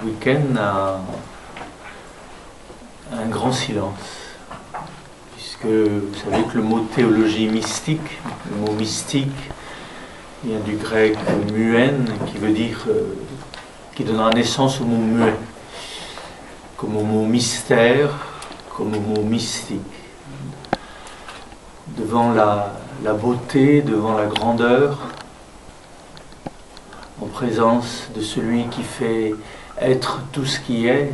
week-end un grand silence. Puisque vous savez que le mot théologie mystique, le mot mystique, vient du grec muen, qui veut dire, qui donnera naissance au mot muet, comme au mot mystère, comme au mot mystique. Devant la beauté, devant la grandeur, en présence de celui qui fait être tout ce qui est,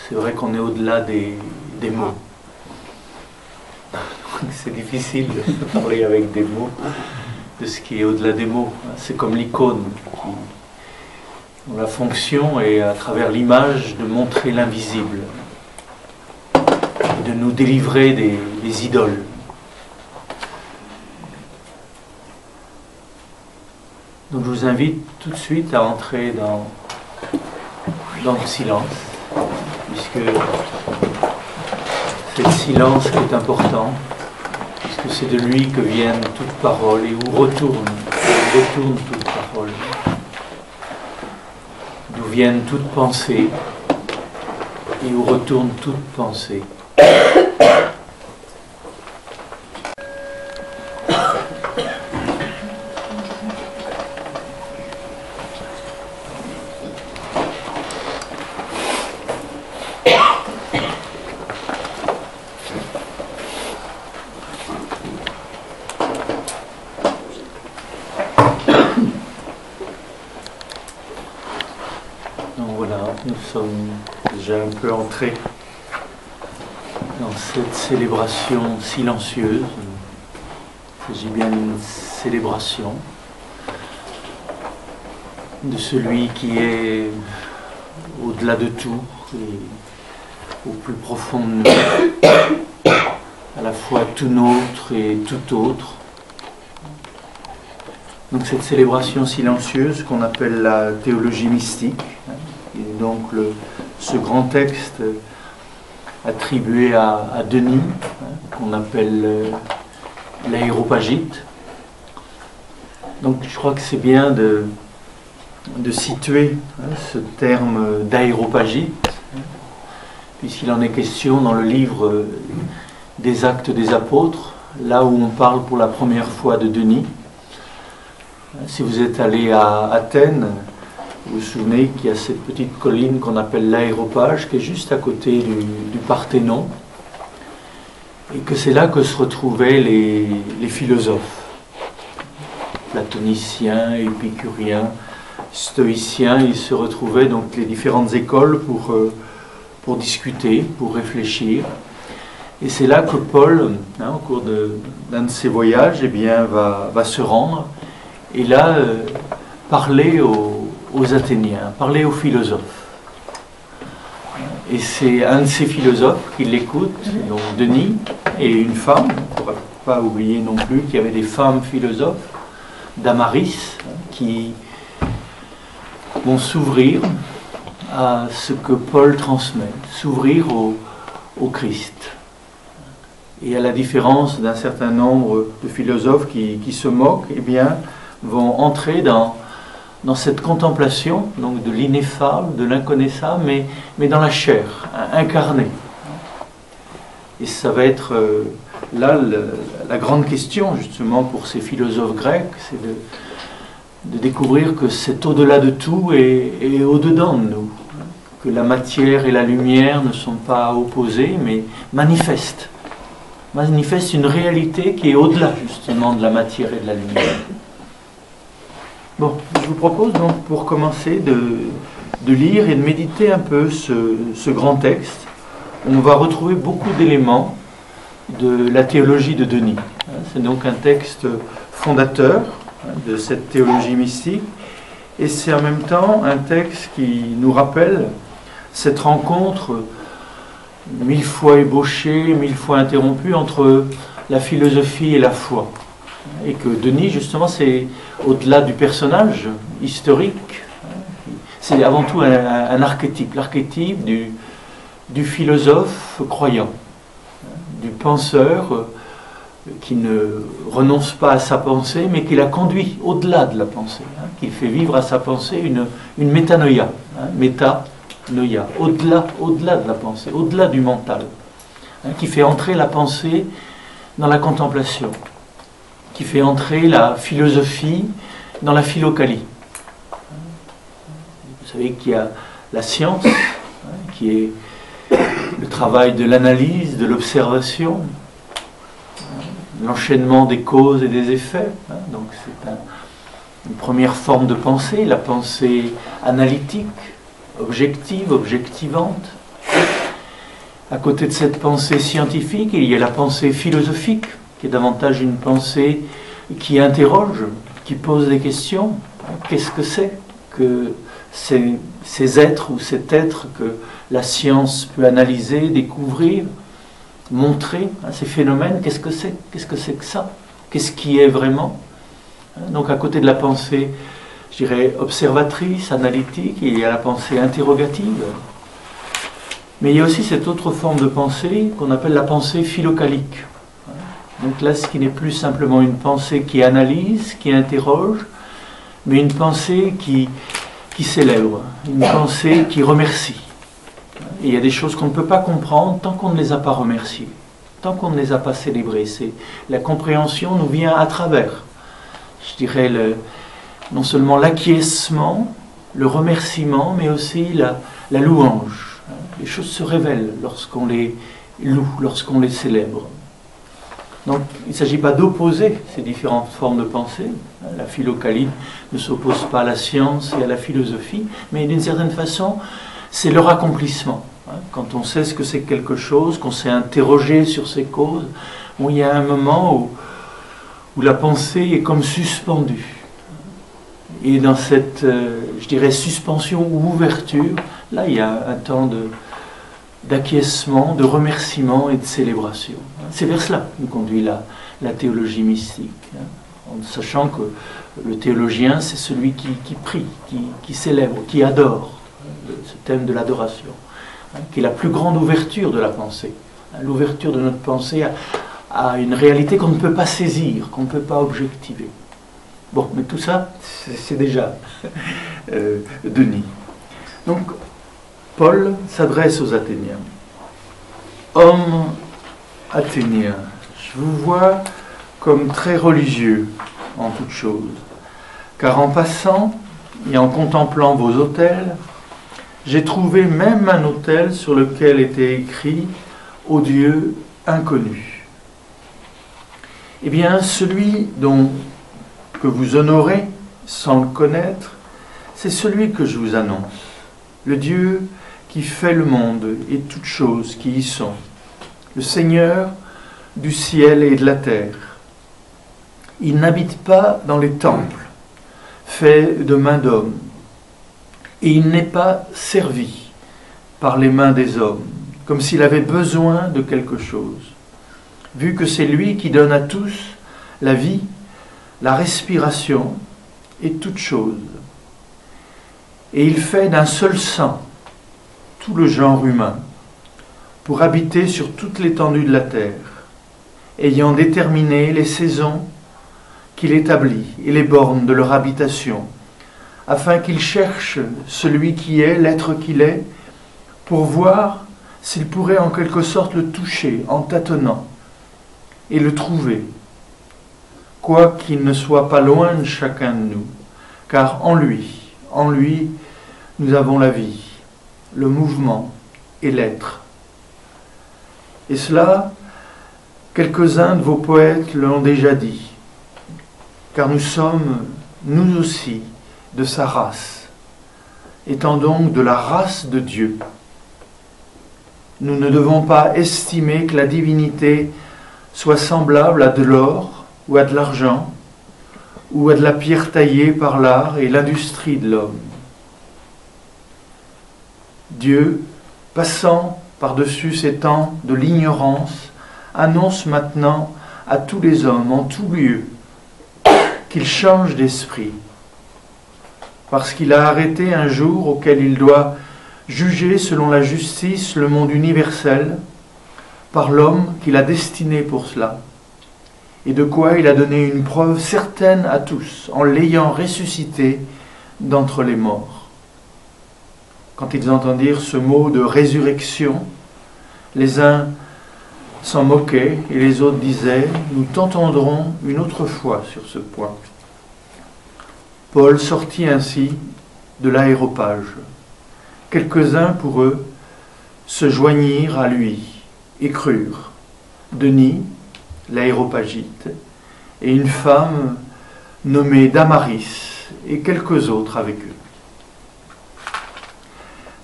c'est vrai qu'on est au-delà des mots. C'est difficile de parler avec des mots de ce qui est au-delà des mots. C'est comme l'icône dont la fonction est, à travers l'image, de montrer l'invisible et de nous délivrer des idoles. Donc je vous invite tout de suite à entrer dans le silence, puisque c'est le silence qui est important, puisque c'est de lui que viennent toutes paroles et où retourne toute parole, d'où viennent toutes pensées et où retourne toute pensée. Nous sommes déjà un peu entrés dans cette célébration silencieuse. Il s'agit bien d'une célébration de celui qui est au-delà de tout et au plus profond de nous, à la fois tout nôtre et tout autre. Donc cette célébration silencieuse qu'on appelle la théologie mystique, et donc ce grand texte attribué à Denis, qu'on appelle l'aéropagite. Donc je crois que c'est bien de situer ce terme d'aéropagite, puisqu'il en est question dans le livre des Actes des Apôtres, là où on parle pour la première fois de Denis. Si vous êtes allé à Athènes, vous vous souvenez qu'il y a cette petite colline qu'on appelle l'Aéropage, qui est juste à côté du Parthénon, et que c'est là que se retrouvaient les philosophes, platoniciens, épicuriens, stoïciens. Ils se retrouvaient donc les différentes écoles pour discuter, pour réfléchir. Et c'est là que Paul, au cours d'un de ses voyages, eh bien, va se rendre, et là, parler aux Athéniens, parler aux philosophes. Et c'est un de ces philosophes qui l'écoute, donc Denis, et une femme. On ne pourrait pas oublier non plus qu'il y avait des femmes philosophes, Damaris, qui vont s'ouvrir à ce que Paul transmet, s'ouvrir au Christ. Et à la différence d'un certain nombre de philosophes qui se moquent, eh bien, vont entrer dans cette contemplation, donc de l'ineffable, de l'inconnaissable, mais dans la chair, incarnée. Et ça va être là la grande question, justement, pour ces philosophes grecs, c'est de découvrir que c'est au-delà de tout et au-dedans de nous, que la matière et la lumière ne sont pas opposées, mais manifestent une réalité qui est au-delà, justement, de la matière et de la lumière. Bon, je vous propose donc pour commencer de lire et de méditer un peu ce grand texte. On va retrouver beaucoup d'éléments de la théologie de Denis. C'est donc un texte fondateur de cette théologie mystique, et c'est en même temps un texte qui nous rappelle cette rencontre 1000 fois ébauchée, 1000 fois interrompue entre la philosophie et la foi. Et que Denis, justement, c'est au-delà du personnage historique, c'est avant tout un archétype, l'archétype du philosophe croyant, du penseur qui ne renonce pas à sa pensée, mais qui la conduit au-delà de la pensée, qui fait vivre à sa pensée une métanoïa, méta, noia, au-delà de la pensée, au-delà du mental, qui fait entrer la pensée dans la contemplation, qui fait entrer la philosophie dans la philocalie. Vous savez qu'il y a la science, qui est le travail de l'analyse, de l'observation, l'enchaînement des causes et des effets. Donc c'est une première forme de pensée, la pensée analytique, objective, objectivante. À côté de cette pensée scientifique, il y a la pensée philosophique, qui est davantage une pensée qui interroge, qui pose des questions. Qu'est-ce que c'est que ces êtres ou cet être que la science peut analyser, découvrir, montrer, ces phénomènes? Qu'est-ce que c'est? Qu'est-ce que c'est que ça? Qu'est-ce qui est vraiment? Donc à côté de la pensée, je dirais, observatrice, analytique, il y a la pensée interrogative. Mais il y a aussi cette autre forme de pensée qu'on appelle la pensée philocalique. Donc là, ce qui n'est plus simplement une pensée qui analyse, qui interroge, mais une pensée qui célèbre, une pensée qui remercie. Et il y a des choses qu'on ne peut pas comprendre tant qu'on ne les a pas remerciées, tant qu'on ne les a pas célébrées. La compréhension nous vient à travers, je dirais, non seulement l'acquiescement, le remerciement, mais aussi la louange. Les choses se révèlent lorsqu'on les loue, lorsqu'on les célèbre. Donc il ne s'agit pas d'opposer ces différentes formes de pensée. La philocalie ne s'oppose pas à la science et à la philosophie, mais d'une certaine façon, c'est leur accomplissement. Quand on sait ce que c'est quelque chose, qu'on s'est interrogé sur ses causes, il y a un moment où la pensée est comme suspendue. Et dans cette, je dirais, suspension ou ouverture, là, il y a un temps d'acquiescement, de remerciement et de célébration. C'est vers cela que nous conduit la théologie mystique, en sachant que le théologien, c'est celui qui prie, qui célèbre, qui adore, ce thème de l'adoration, qui est la plus grande ouverture de la pensée, l'ouverture de notre pensée à une réalité qu'on ne peut pas saisir, qu'on ne peut pas objectiver. Bon, mais tout ça, c'est déjà Denis. Donc, Paul s'adresse aux Athéniens. Hommes athéniens, je vous vois comme très religieux en toutes choses, car en passant et en contemplant vos autels, j'ai trouvé même un autel sur lequel était écrit « Au Dieu inconnu ». Eh bien, celui que vous honorez sans le connaître, c'est celui que je vous annonce, le Dieu qui fait le monde et toutes choses qui y sont, le Seigneur du ciel et de la terre. Il n'habite pas dans les temples, faits de mains d'hommes, et il n'est pas servi par les mains des hommes, comme s'il avait besoin de quelque chose, vu que c'est lui qui donne à tous la vie, la respiration et toutes choses. Et il fait d'un seul sang tout le genre humain pour habiter sur toute l'étendue de la terre, ayant déterminé les saisons qu'il établit et les bornes de leur habitation, afin qu'il cherche celui qui est, l'être qu'il est, pour voir s'il pourrait en quelque sorte le toucher en tâtonnant et le trouver, quoiqu'il ne soit pas loin de chacun de nous, car en lui, nous avons la vie, le mouvement et l'être. Et cela, quelques-uns de vos poètes l'ont déjà dit, car nous sommes, nous aussi, de sa race, étant donc de la race de Dieu. Nous ne devons pas estimer que la divinité soit semblable à de l'or ou à de l'argent, ou à de la pierre taillée par l'art et l'industrie de l'homme. Dieu, passant par-dessus ces temps de l'ignorance, annonce maintenant à tous les hommes en tout lieu qu'ils changent d'esprit, parce qu'il a arrêté un jour auquel il doit juger selon la justice le monde universel par l'homme qu'il a destiné pour cela, et de quoi il a donné une preuve certaine à tous en l'ayant ressuscité d'entre les morts. quand ils entendirent ce mot de résurrection, les uns s'en moquaient et les autres disaient « Nous t'entendrons une autre fois sur ce point ». Paul sortit ainsi de l'aréopage. Quelques-uns pour eux se joignirent à lui et crurent. Denis, l'aréopagite, et une femme nommée Damaris, et quelques autres avec eux.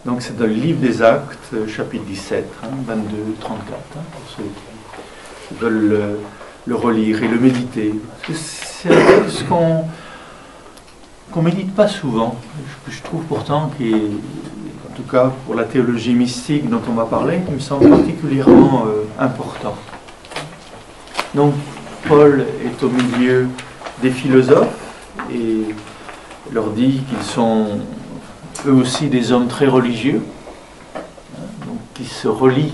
Donc c'est dans le livre des Actes, chapitre 17, 22, 34, pour ceux qui veulent le relire et le méditer. C'est un texte qu'on ne médite pas souvent, je trouve pourtant qu'il est, en tout cas pour la théologie mystique dont on va parler, il me semble particulièrement important. Donc Paul est au milieu des philosophes et leur dit qu'ils sont eux aussi des hommes très religieux, donc qui se relient,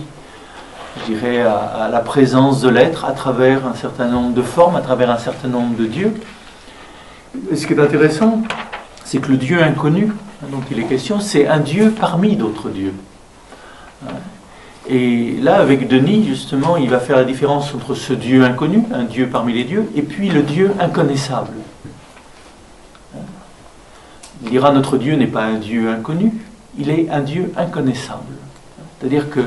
je dirais, à la présence de l'être à travers un certain nombre de formes, à travers un certain nombre de dieux. Et ce qui est intéressant, c'est que le Dieu inconnu, dont il est question, c'est un Dieu parmi d'autres dieux. Et là, avec Denis, justement, il va faire la différence entre ce Dieu inconnu, un Dieu parmi les dieux, et puis le Dieu inconnaissable. Il dira notre Dieu n'est pas un Dieu inconnu, il est un Dieu inconnaissable. C'est-à-dire que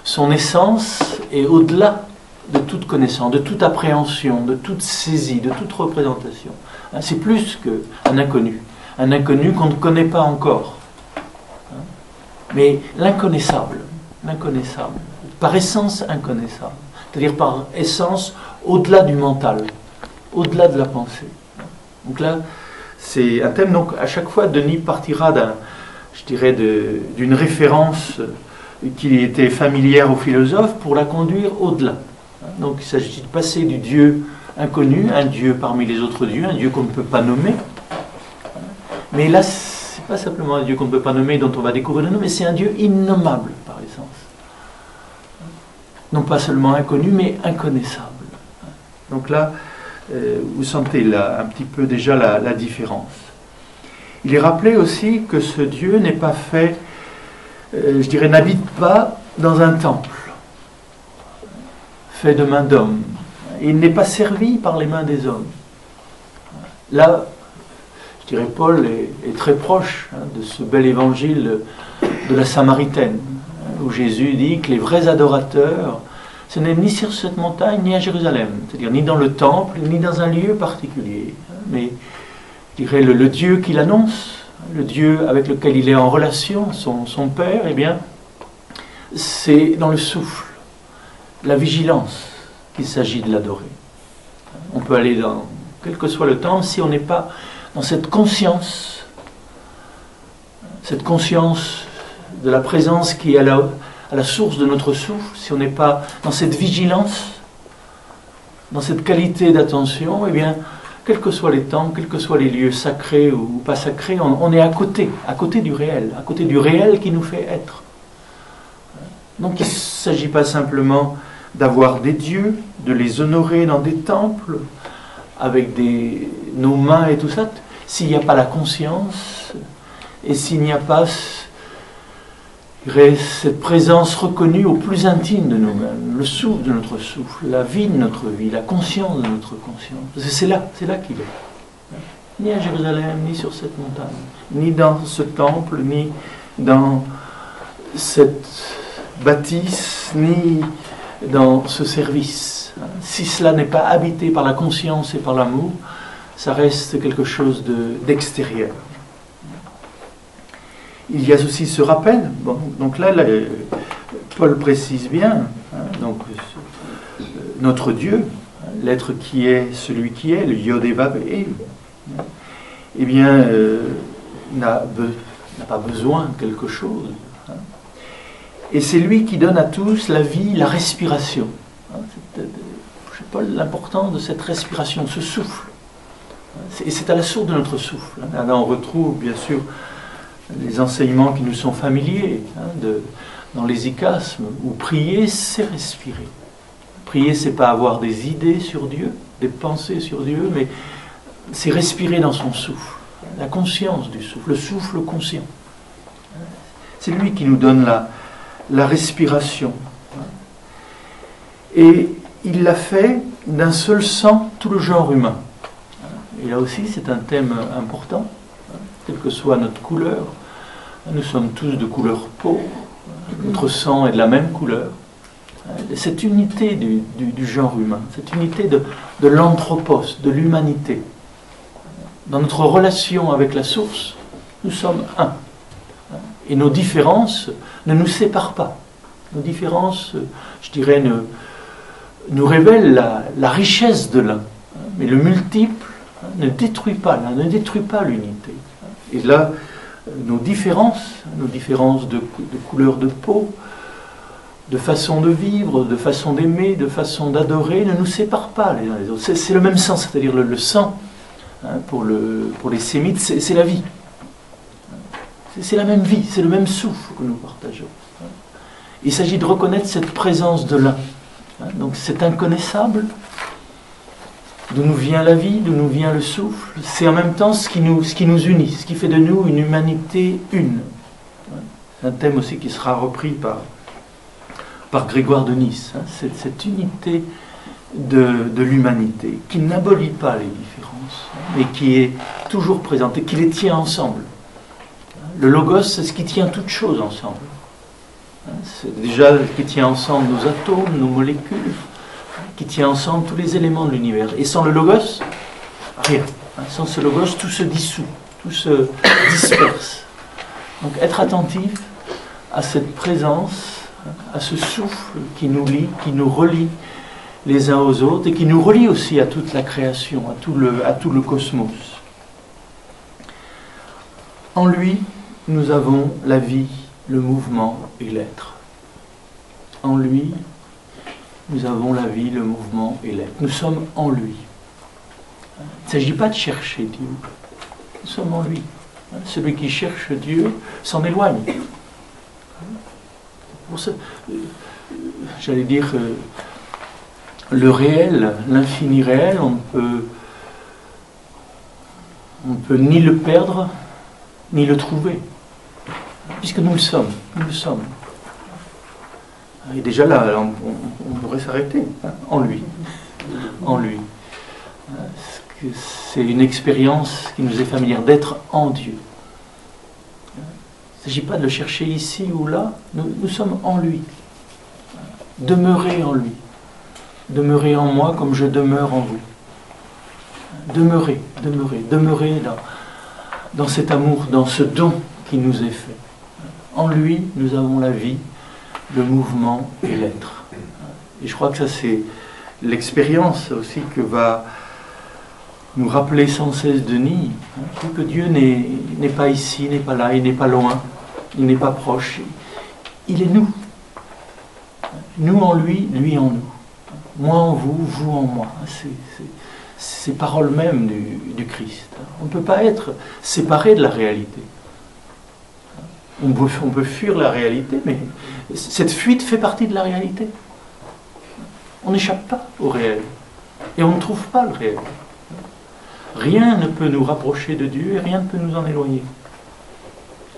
son essence est au-delà de toute connaissance, de toute appréhension, de toute saisie, de toute représentation. C'est plus qu'un inconnu qu'on ne connaît pas encore. Mais l'inconnaissable, par essence inconnaissable, c'est-à-dire par essence au-delà du mental, au-delà de la pensée. Donc là, c'est un thème, donc à chaque fois Denis partira d'une référence qui était familière aux philosophes pour la conduire au-delà. Donc il s'agit de passer du Dieu inconnu, un Dieu parmi les autres dieux, un Dieu qu'on ne peut pas nommer. Mais là, c'est pas simplement un Dieu qu'on ne peut pas nommer, dont on va découvrir le nom, mais c'est un Dieu innommable par essence. Non pas seulement inconnu, mais inconnaissable. Donc là, vous sentez là un petit peu déjà la différence. Il est rappelé aussi que ce Dieu n'est pas fait, je dirais, n'habite pas dans un temple fait de mains d'hommes. Il n'est pas servi par les mains des hommes. Là, je dirais, Paul est très proche de ce bel évangile de la Samaritaine, où Jésus dit que les vrais adorateurs, ce n'est ni sur cette montagne, ni à Jérusalem, c'est-à-dire ni dans le temple, ni dans un lieu particulier, mais je dirais le Dieu qu'il annonce, le Dieu avec lequel il est en relation, son Père, eh bien, c'est dans le souffle, la vigilance qu'il s'agit de l'adorer. On peut aller dans quel que soit le temple, si on n'est pas dans cette conscience de la présence qui est à la source de notre souffle, si on n'est pas dans cette vigilance, dans cette qualité d'attention, eh bien, quels que soient les temps, quels que soient les lieux sacrés ou pas sacrés, on est à côté du réel qui nous fait être. Donc il ne s'agit pas simplement d'avoir des dieux, de les honorer dans des temples, avec nos mains et tout ça, s'il n'y a pas la conscience, et s'il n'y a pas cette présence reconnue au plus intime de nous-mêmes, le souffle de notre souffle, la vie de notre vie, la conscience de notre conscience. C'est là qu'il est. Ni à Jérusalem, ni sur cette montagne, ni dans ce temple, ni dans cette bâtisse, ni dans ce service. Si cela n'est pas habité par la conscience et par l'amour, ça reste quelque chose d'extérieur. Il y a aussi ce rappel. Bon, donc là, Paul précise bien, donc, notre Dieu, l'être qui est celui qui est, le Yod et Vav et, eh bien, n'a pas besoin de quelque chose. Et c'est lui qui donne à tous la vie, la respiration. C'est Paul, l'importance de cette respiration, de ce souffle. Et c'est à la source de notre souffle. Là, on retrouve, bien sûr, les enseignements qui nous sont familiers, dans l'hésicasme, où prier, c'est respirer. Prier, c'est pas avoir des idées sur Dieu, des pensées sur Dieu, mais c'est respirer dans son souffle, la conscience du souffle, le souffle conscient. C'est lui qui nous donne la respiration. Et il l'a fait d'un seul sang, tout le genre humain. Et là aussi, c'est un thème important, quelle que soit notre couleur. Nous sommes tous de couleur peau, notre sang est de la même couleur. Cette unité du genre humain, cette unité de l'anthropos, de l'humanité. Dans notre relation avec la source, nous sommes un. Et nos différences ne nous séparent pas. Nos différences, je dirais, nous révèlent la richesse de l'un. Mais le multiple ne détruit pas l'un, ne détruit pas l'unité. Et là, nos différences de couleur de peau, de façon de vivre, de façon d'aimer, de façon d'adorer, ne nous séparent pas les uns les autres. C'est le même sang, c'est-à-dire le sang, pour les sémites, c'est la vie. C'est la même vie, c'est le même souffle que nous partageons. Il s'agit de reconnaître cette présence de l'un. Donc c'est inconnaissable, d'où nous vient la vie, d'où nous vient le souffle. C'est en même temps ce qui nous unit, ce qui fait de nous une humanité une. C'est un thème aussi qui sera repris par Grégoire de Nice. Cette unité de l'humanité qui n'abolit pas les différences, mais qui est toujours présente et qui les tient ensemble. Le logos, c'est ce qui tient toutes choses ensemble. C'est déjà ce qui tient ensemble nos atomes, nos molécules, qui tient ensemble tous les éléments de l'univers. Et sans le logos, rien. Sans ce logos, tout se dissout, tout se disperse. Donc être attentif à cette présence, à ce souffle qui nous lie, qui nous relie les uns aux autres et qui nous relie aussi à toute la création, à tout le cosmos. En lui, nous avons la vie, le mouvement et l'être. En lui, nous avons la vie, le mouvement et l'être. Nous sommes en lui. Il ne s'agit pas de chercher Dieu. Nous sommes en lui. Celui qui cherche Dieu s'en éloigne. Pour ça, j'allais dire, le réel, l'infini réel, on ne peut ni le perdre, ni le trouver. Puisque nous le sommes. Nous le sommes. Et déjà là, on pourrait s'arrêter, en lui. En lui. C'est une expérience qui nous est familière, d'être en Dieu. Il ne s'agit pas de le chercher ici ou là, nous sommes en lui. Demeurez en lui. Demeurez en moi comme je demeure en vous. Demeurez dans cet amour, dans ce don qui nous est fait. En lui, nous avons la vie, le mouvement et l'être. Et je crois que ça, c'est l'expérience aussi que va nous rappeler sans cesse Denis, que Dieu n'est pas ici, n'est pas là, il n'est pas loin, il n'est pas proche. Il est nous. Nous en lui, lui en nous. Moi en vous, vous en moi. C'est paroles même du Christ. On ne peut pas être séparé de la réalité. On peut fuir la réalité, mais cette fuite fait partie de la réalité. On n'échappe pas au réel. Et on ne trouve pas le réel. Rien ne peut nous rapprocher de Dieu et rien ne peut nous en éloigner.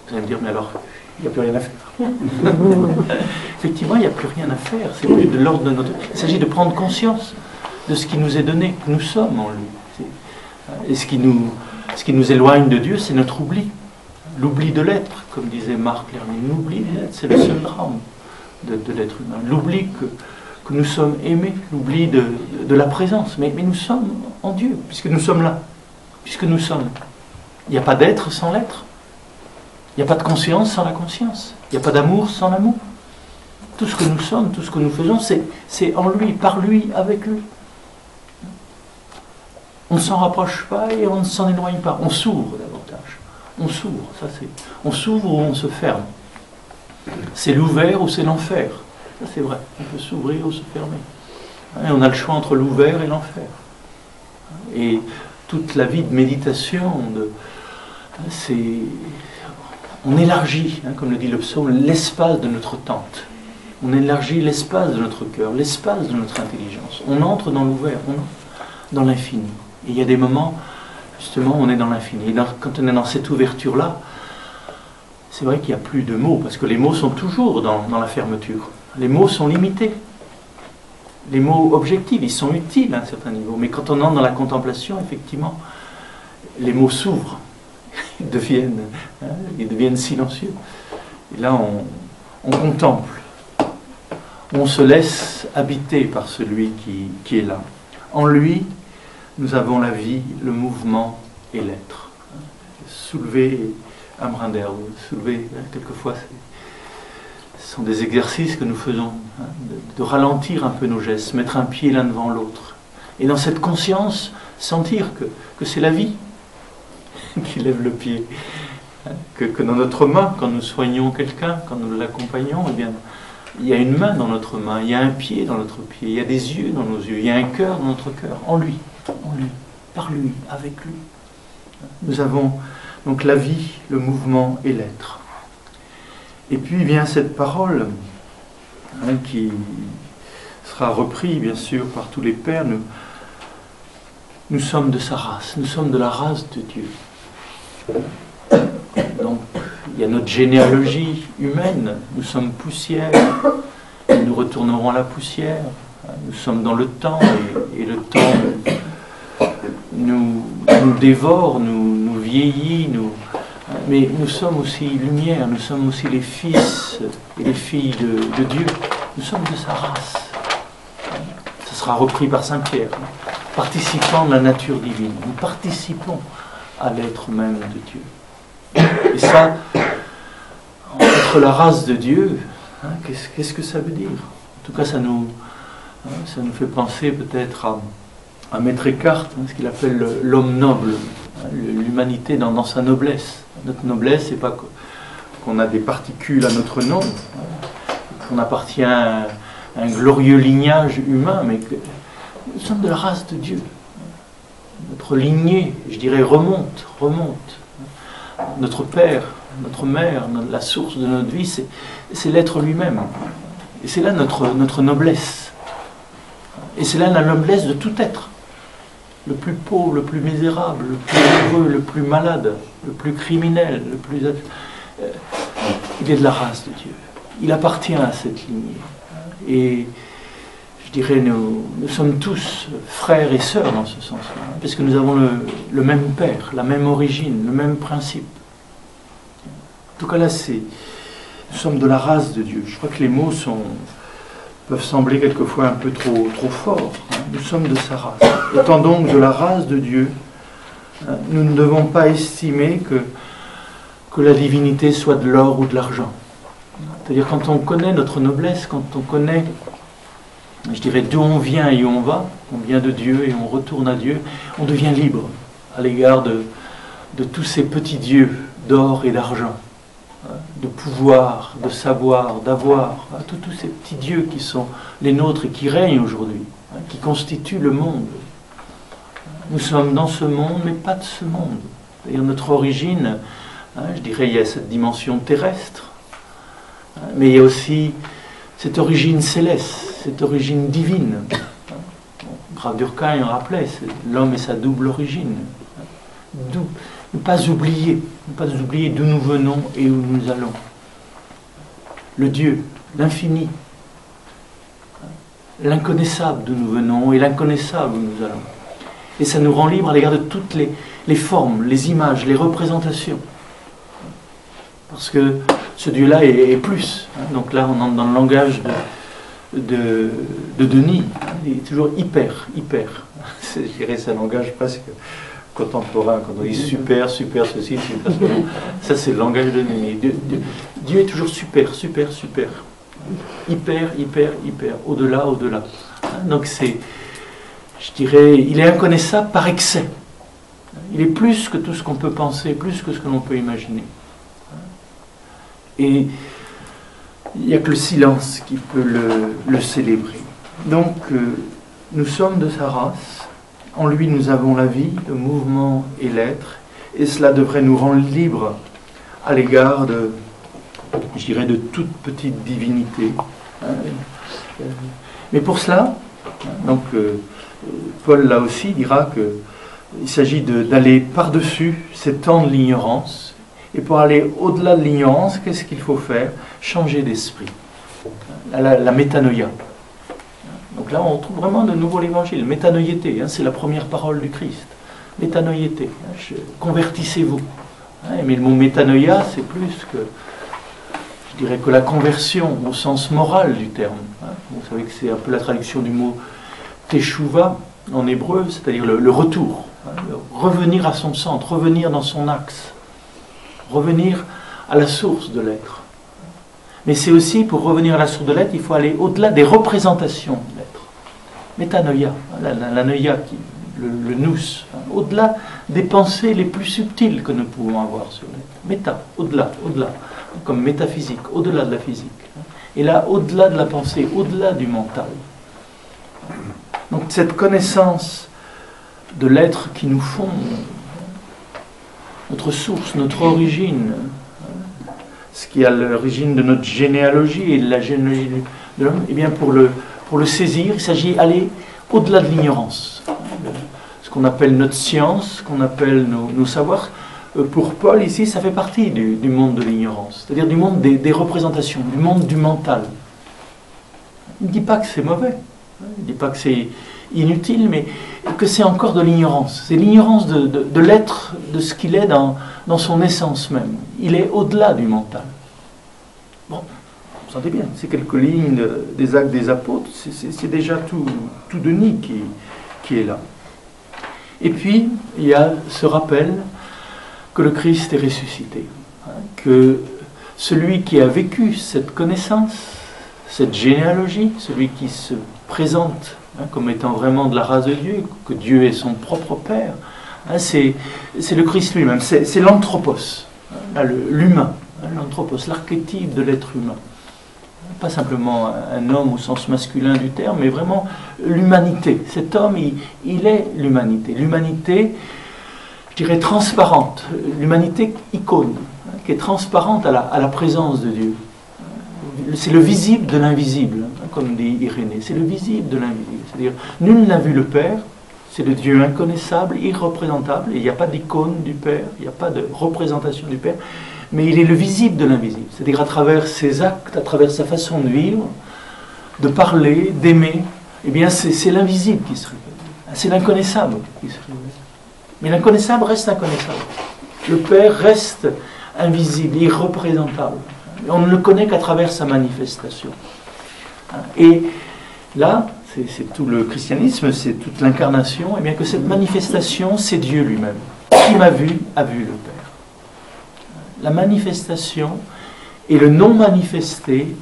Vous allez me dire, mais alors, il n'y a plus rien à faire. Effectivement, il n'y a plus rien à faire. C'est plus de l'ordre de notre... Il s'agit de prendre conscience de ce qui nous est donné, que nous sommes en lui. Et ce qui nous éloigne de Dieu, c'est notre oubli. L'oubli de l'être, comme disait Marc Lerny. L'oubli de l'être, c'est le seul drame de l'être humain. L'oubli que nous sommes aimés, l'oubli de la présence. Mais nous sommes en Dieu, puisque nous sommes là. Puisque nous sommes. Il n'y a pas d'être sans l'être. Il n'y a pas de conscience sans la conscience. Il n'y a pas d'amour sans l'amour. Tout ce que nous sommes, tout ce que nous faisons, c'est en lui, par lui, avec lui. On ne s'en rapproche pas et on ne s'en éloigne pas. On s'ouvre davantage. On s'ouvre, ça c'est. On s'ouvre ou on se ferme. C'est l'ouvert ou c'est l'enfer. Ça c'est vrai. On peut s'ouvrir ou se fermer. Et on a le choix entre l'ouvert et l'enfer. Et toute la vie de méditation, on élargit, comme le dit le psaume, l'espace de notre tente. On élargit l'espace de notre cœur, l'espace de notre intelligence. On entre dans l'ouvert, on entre dans l'infini. Et il y a des moments, justement, où on est dans l'infini. Et quand on est dans cette ouverture-là, c'est vrai qu'il n'y a plus de mots, parce que les mots sont toujours dans la fermeture. Les mots sont limités. Les mots objectifs, ils sont utiles à un certain niveau. Mais quand on entre dans la contemplation, effectivement, les mots s'ouvrent, ils deviennent silencieux. Et là, on contemple. On se laisse habiter par celui qui est là. En lui, nous avons la vie, le mouvement et l'être. Soulever un brin d'herbe, soulever, quelquefois, ce sont des exercices que nous faisons, de ralentir un peu nos gestes, mettre un pied l'un devant l'autre. Et dans cette conscience, sentir que c'est la vie qui lève le pied. Que dans notre main, quand nous soignons quelqu'un, quand nous l'accompagnons, eh bien, il y a une main dans notre main, il y a un pied dans notre pied, il y a des yeux dans nos yeux, il y a un cœur dans notre cœur, en lui, par lui, avec lui. Nous avons donc la vie, le mouvement et l'être. Et puis vient cette parole qui sera reprise bien sûr par tous les pères. Nous sommes de sa race, nous sommes de la race de Dieu. Donc il y a notre généalogie humaine, nous sommes poussière, et nous retournerons à la poussière. Nous sommes dans le temps et le temps nous dévore, nous vieillit, mais nous sommes aussi lumière, nous sommes aussi les fils et les filles de Dieu. Nous sommes de sa race. Ça sera repris par Saint Pierre. Participant de la nature divine, nous participons à l'être même de Dieu. Et ça, être la race de Dieu, qu'est-ce que ça veut dire? En tout cas, ça nous fait penser peut-être à Maître Eckhart, ce qu'il appelle l'homme noble, l'humanité dans sa noblesse. Notre noblesse, c'est pas qu'on a des particules à notre nom, qu'on appartient à un glorieux lignage humain, mais que nous sommes de la race de Dieu. Notre lignée, je dirais, remonte. Notre père, notre mère, la source de notre vie, c'est l'être lui-même. Et c'est là notre noblesse. Et c'est là la noblesse de tout être. Le plus pauvre, le plus misérable, le plus heureux, le plus malade, le plus criminel, il est de la race de Dieu. Il appartient à cette lignée. Et je dirais, nous sommes tous frères et sœurs dans ce sens-là, parce que nous avons le même Père, la même origine, le même principe. En tout cas là, nous sommes de la race de Dieu. Je crois que les mots peuvent sembler quelquefois un peu trop forts. Nous sommes de sa race. Étant donc de la race de Dieu, nous ne devons pas estimer que la divinité soit de l'or ou de l'argent. C'est-à-dire quand on connaît notre noblesse, quand on connaît, je dirais, d'où on vient et où on vient de Dieu et on retourne à Dieu, on devient libre à l'égard de tous ces petits dieux d'or et d'argent, de pouvoir, de savoir, d'avoir, tous ces petits dieux qui sont les nôtres et qui règnent aujourd'hui, qui constituent le monde. Nous sommes dans ce monde, mais pas de ce monde. C'est-à-dire notre origine, je dirais, il y a cette dimension terrestre, mais il y a aussi cette origine céleste, cette origine divine. Grave Durkheim rappelait, l'homme et sa double origine. Ne pas oublier d'où nous venons et où nous allons. Le Dieu, l'infini, l'inconnaissable d'où nous venons et l'inconnaissable où nous allons. Et ça nous rend libres à l'égard de toutes les formes, les images, les représentations. Parce que ce Dieu-là est plus. Donc là, on entre dans le langage de Denis. Il est toujours hyper. Je dirais, c'est un langage presque contemporain. Quand on dit super ceci, super cela. Ça, c'est le langage de Denis. Dieu est toujours super. Hyper. Au-delà. Donc c'est, je dirais, il est inconnaissable par excès. Il est plus que tout ce qu'on peut penser, plus que ce que l'on peut imaginer. Et il n'y a que le silence qui peut le célébrer. Donc, nous sommes de sa race. En lui, nous avons la vie, le mouvement et l'être. Et cela devrait nous rendre libres à l'égard de toute petite divinité. Mais pour cela, donc, Paul, là aussi, dira qu'il s'agit d'aller par-dessus ces temps de l'ignorance Et pour aller au-delà de l'ignorance, qu'est-ce qu'il faut faire? Changer d'esprit. La métanoïa. Donc là, on trouve vraiment de nouveau l'évangile. Métanoïété, c'est la première parole du Christ. Métanoïété, convertissez-vous. Mais le mot métanoïa, c'est plus que, je dirais, que la conversion au sens moral du terme. Vous savez que c'est un peu la traduction du mot teshuva en hébreu, c'est-à-dire le retour. Revenir à son centre, revenir dans son axe. Revenir à la source de l'être. Mais c'est aussi, pour revenir à la source de l'être, il faut aller au-delà des représentations de l'être. Métanoïa, la noïa, le nous, au-delà des pensées les plus subtiles que nous pouvons avoir sur l'être. Méta, au-delà, comme métaphysique, au-delà de la physique. Et là, au-delà de la pensée, au-delà du mental. Donc cette connaissance de l'être qui nous fonde, notre source, notre origine, ce qui est à l'origine de notre généalogie et de la généalogie de l'homme, eh bien pour le saisir, il s'agit d'aller au-delà de l'ignorance. Ce qu'on appelle notre science, ce qu'on appelle nos savoirs, pour Paul ici, ça fait partie du monde de l'ignorance, c'est-à-dire du monde des représentations, du monde du mental. Il ne dit pas que c'est mauvais, il ne dit pas que c'est inutile, mais que c'est encore de l'ignorance. C'est l'ignorance de l'être, de ce qu'il est dans son essence même. Il est au-delà du mental. Bon, vous sentez bien, c'est quelques lignes des Actes des Apôtres, c'est déjà tout Denis qui est là. Et puis, il y a ce rappel que le Christ est ressuscité, que celui qui a vécu cette connaissance, cette généalogie, celui qui se présente comme étant vraiment de la race de Dieu, que Dieu est son propre Père, c'est le Christ lui-même, c'est l'anthropos, l'humain, l'anthropos, l'archétype de l'être humain. Pas simplement un homme au sens masculin du terme, mais vraiment l'humanité. Cet homme, il est l'humanité. L'humanité, je dirais, transparente. L'humanité icône, qui est transparente à la présence de Dieu. C'est le visible de l'invisible, comme dit Irénée. C'est le visible de l'invisible. C'est-à-dire, nul n'a vu le Père, c'est le Dieu inconnaissable, irreprésentable, et il n'y a pas d'icône du Père, il n'y a pas de représentation du Père, mais il est le visible de l'invisible. C'est-à-dire à travers ses actes, à travers sa façon de vivre, de parler, d'aimer, eh bien c'est l'invisible qui se révèle. C'est l'inconnaissable qui se révèle. Mais l'inconnaissable reste inconnaissable. Le Père reste invisible, irreprésentable. On ne le connaît qu'à travers sa manifestation. Et là, c'est tout le christianisme, c'est toute l'incarnation, et bien que cette manifestation, c'est Dieu lui-même. Qui m'a vu, a vu le Père. La manifestation et le non manifesté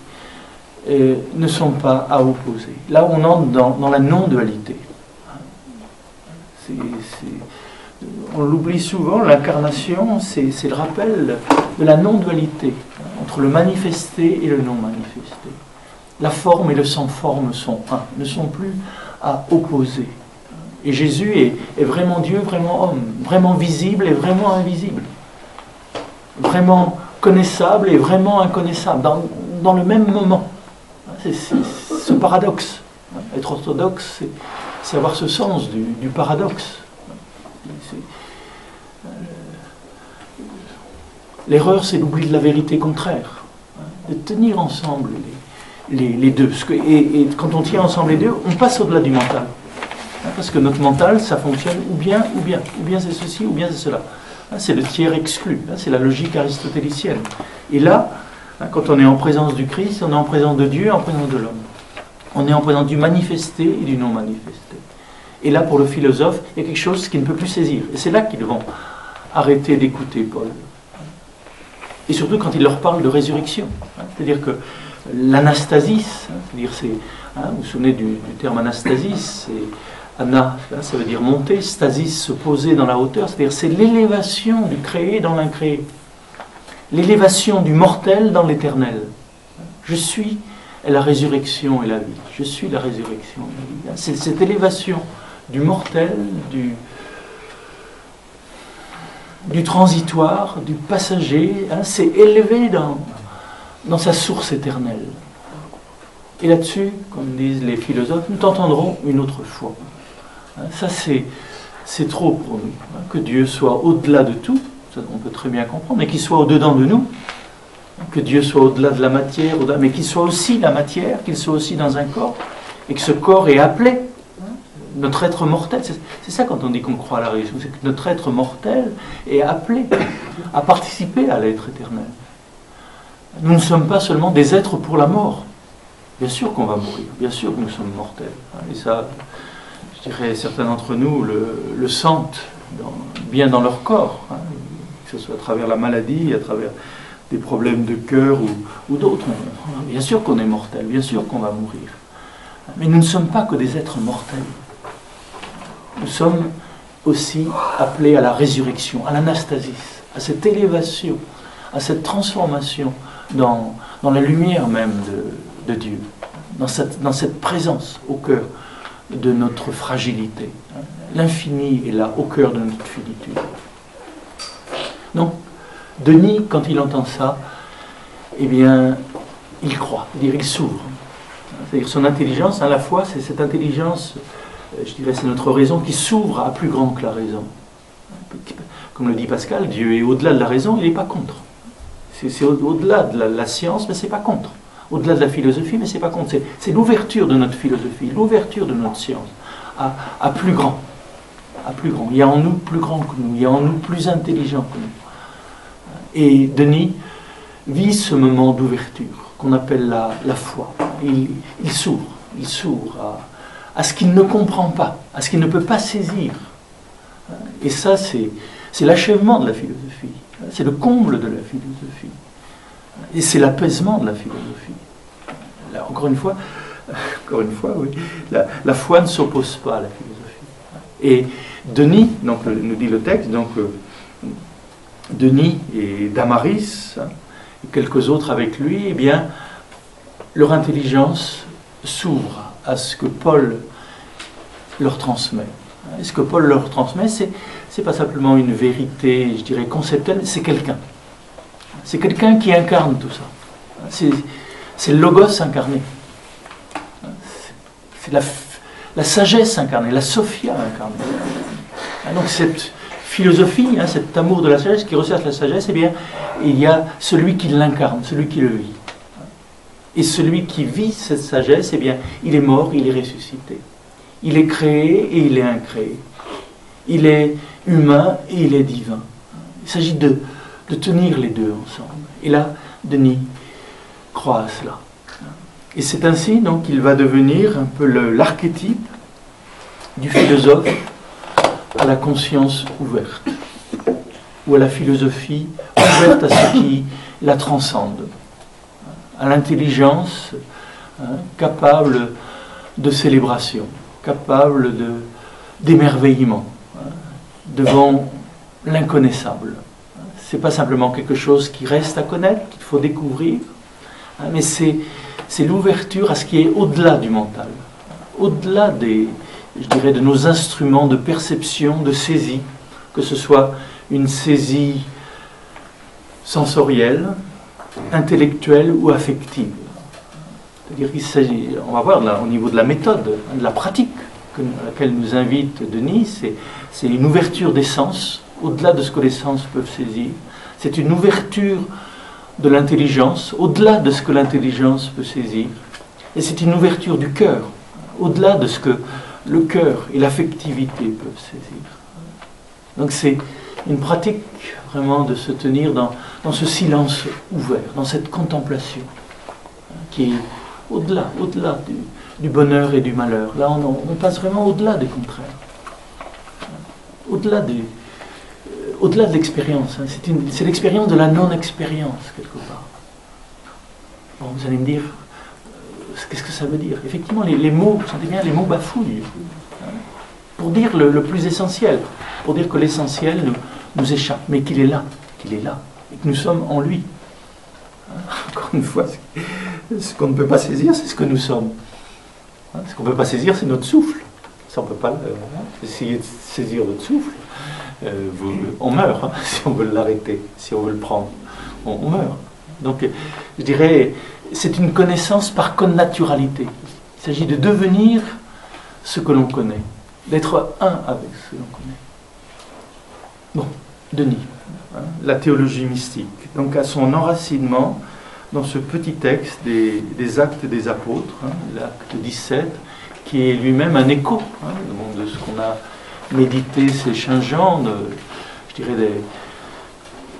ne sont pas à opposer. Là, on entre dans la non-dualité. On l'oublie souvent, l'incarnation, c'est le rappel de la non-dualité entre le manifesté et le non manifesté. La forme et le sans-forme sont un, ne sont plus à opposer. Et Jésus est vraiment Dieu, vraiment homme, vraiment visible et vraiment invisible. Vraiment connaissable et vraiment inconnaissable, dans le même moment. C'est ce paradoxe. Être orthodoxe, c'est avoir ce sens du paradoxe. L'erreur, c'est l'oubli de la vérité contraire. De tenir ensemble les deux. Et quand on tient ensemble les deux, on passe au-delà du mental. Parce que notre mental, ça fonctionne ou bien c'est ceci, ou bien c'est cela. C'est le tiers exclu, c'est la logique aristotélicienne. Et là, quand on est en présence du Christ, on est en présence de Dieu, en présence de l'homme. On est en présence du manifesté et du non manifesté. Et là, pour le philosophe, il y a quelque chose qu'il ne peut plus saisir. Et c'est là qu'ils vont arrêter d'écouter Paul. Et surtout quand il leur parle de résurrection. C'est-à-dire que l'anastasis, c'est-à-dire vous vous souvenez du terme anastasis, c'est ana, ça veut dire monter, stasis, se poser dans la hauteur, c'est-à-dire c'est l'élévation du créé dans l'incréé, l'élévation du mortel dans l'éternel. Je suis la résurrection et la vie. Je suis la résurrection et la vie. C'est cette élévation du mortel, du transitoire, du passager, c'est élevé dans sa source éternelle. Et là-dessus, comme disent les philosophes, nous t'entendrons une autre fois. Ça, c'est trop pour nous, que Dieu soit au-delà de tout, ça, on peut très bien comprendre, mais qu'il soit au-dedans de nous, que Dieu soit au-delà de la matière, mais qu'il soit aussi la matière, qu'il soit aussi dans un corps, et que ce corps est appelé, notre être mortel, c'est ça quand on dit qu'on croit à la résurrection, c'est que notre être mortel est appelé à participer à l'être éternel. Nous ne sommes pas seulement des êtres pour la mort. Bien sûr qu'on va mourir, bien sûr que nous sommes mortels. Et ça, je dirais, certains d'entre nous le sentent bien dans leur corps, que ce soit à travers la maladie, à travers des problèmes de cœur ou d'autres. Bien sûr qu'on est mortel, bien sûr qu'on va mourir. Mais nous ne sommes pas que des êtres mortels. Nous sommes aussi appelés à la résurrection, à l'anastasis, à cette élévation, à cette transformation dans la lumière même de Dieu, dans cette présence au cœur de notre fragilité. L'infini est là, au cœur de notre finitude. Donc, Denis, quand il entend ça, eh bien, il croit, c'est-à-dire il s'ouvre. C'est-à-dire son intelligence, à la fois, c'est cette intelligence, je dirais, c'est notre raison qui s'ouvre à plus grand que la raison. Comme le dit Pascal, Dieu est au-delà de la raison, il n'est pas contre. C'est au-delà de la science, mais c'est pas contre. Au-delà de la philosophie, mais c'est pas contre. C'est l'ouverture de notre philosophie, l'ouverture de notre science à plus grand. À plus grand. Il y a en nous plus grand que nous, il y a en nous plus intelligent que nous. Et Denis vit ce moment d'ouverture qu'on appelle la foi. Il s'ouvre à ce qu'il ne comprend pas, à ce qu'il ne peut pas saisir. Et ça, c'est l'achèvement de la philosophie. C'est le comble de la philosophie. Et c'est l'apaisement de la philosophie. Là, encore une fois, oui, la foi ne s'oppose pas à la philosophie. Et Denis, donc, nous dit le texte, donc Denis et Damaris, et quelques autres avec lui, eh bien, leur intelligence s'ouvre à ce que Paul leur transmet. Et ce que Paul leur transmet, c'est pas simplement une vérité, je dirais, conceptuelle, c'est quelqu'un. C'est quelqu'un qui incarne tout ça. C'est le Logos incarné. C'est la sagesse incarnée, la Sophia incarnée. Donc cette philosophie, cet amour de la sagesse qui recherche la sagesse, eh bien, il y a celui qui l'incarne, celui qui le vit. Et celui qui vit cette sagesse, eh bien, il est mort, il est ressuscité. Il est créé et il est incréé. Il est humain et il est divin. Il s'agit de tenir les deux ensemble. Et là, Denis croit à cela. Et c'est ainsi donc qu'il va devenir un peu l'archétype du philosophe à la conscience ouverte, ou à la philosophie ouverte à ce qui la transcende, à l'intelligence capable de célébration, capable d'émerveillement devant l'inconnaissable. C'est pas simplement quelque chose qui reste à connaître, qu'il faut découvrir, mais c'est l'ouverture à ce qui est au-delà du mental, au-delà je dirais, de nos instruments de perception, de saisie, que ce soit une saisie sensorielle, intellectuelle ou affective. C'est-à-dire qu'il s'agit, on va voir là, au niveau de la méthode, de la pratique à laquelle nous invite Denis, c'est une ouverture des sens, au-delà de ce que les sens peuvent saisir. C'est une ouverture de l'intelligence, au-delà de ce que l'intelligence peut saisir. Et c'est une ouverture du cœur, au-delà de ce que le cœur et l'affectivité peuvent saisir. Donc c'est une pratique vraiment de se tenir dans ce silence ouvert, dans cette contemplation qui est au-delà du bonheur et du malheur. Là, on passe vraiment au-delà des contraires, au-delà de l'expérience. C'est l'expérience de la non-expérience, quelque part. Bon, vous allez me dire, qu'est-ce que ça veut dire? Effectivement, les mots, vous sentez bien, les mots bafouillent. Pour dire le plus essentiel, pour dire que l'essentiel nous échappe, mais qu'il est là, et que nous sommes en lui. Encore une fois, ce qu'on ne peut pas saisir, c'est ce que nous sommes. Ce qu'on ne peut pas saisir, c'est notre souffle. Ça, on ne peut pas essayer de saisir notre souffle. On meurt, si on veut l'arrêter, si on veut le prendre. On meurt. Donc, je dirais, c'est une connaissance par connaturalité. Il s'agit de devenir ce que l'on connaît, d'être un avec ce que l'on connaît. Bon, Denis. la théologie mystique, donc à son enracinement dans ce petit texte des Actes des Apôtres, l'acte 17, qui est lui-même un écho de ce qu'on a médité ces 15 ans, je dirais,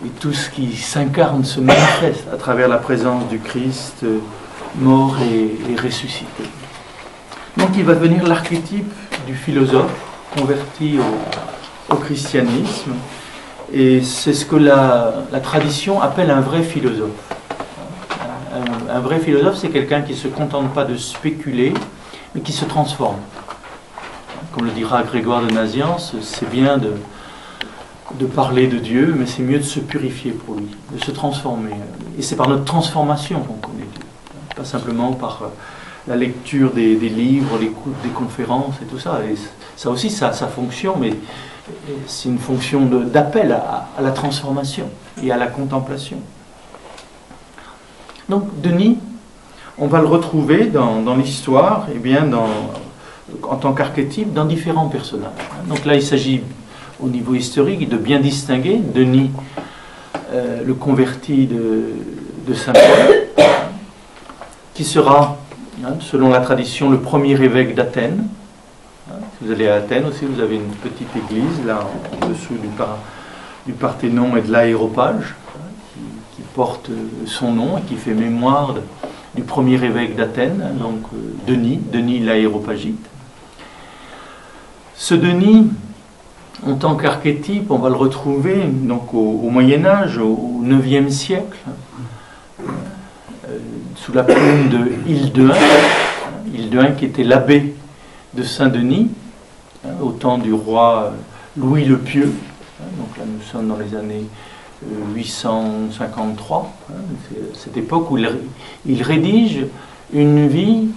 et tout ce qui s'incarne se manifeste à travers la présence du Christ mort et ressuscité. Donc il va devenir l'archétype du philosophe converti au christianisme, et c'est ce que la tradition appelle un vrai philosophe. Un vrai philosophe, c'est quelqu'un qui ne se contente pas de spéculer, mais qui se transforme. Comme le dira Grégoire de Nazianze, c'est bien de parler de Dieu, mais c'est mieux de se purifier pour lui, de se transformer. Et c'est par notre transformation qu'on connaît Dieu, pas simplement par la lecture des livres, l'écoute des conférences et tout ça. Et ça aussi, ça a sa fonction, mais c'est une fonction d'appel à la transformation et à la contemplation. Donc Denis, on va le retrouver dans l'histoire, et bien en tant qu'archétype, dans différents personnages. Donc là, il s'agit, au niveau historique, de bien distinguer Denis, le converti de Saint Paul, qui sera, selon la tradition, le premier évêque d'Athènes. Si vous allez à Athènes aussi, vous avez une petite église, là, en dessous du Parthénon et de l'Aéropage, qui porte son nom et qui fait mémoire du premier évêque d'Athènes, donc Denis l'Aéropagite. Ce Denis, en tant qu'archétype, on va le retrouver donc au Moyen-Âge, au IXe siècle, sous la plume de Hildeun, qui était l'abbé de Saint-Denis, au temps du roi Louis le Pieux. Donc là, nous sommes dans les années 853, cette époque où il rédige une vie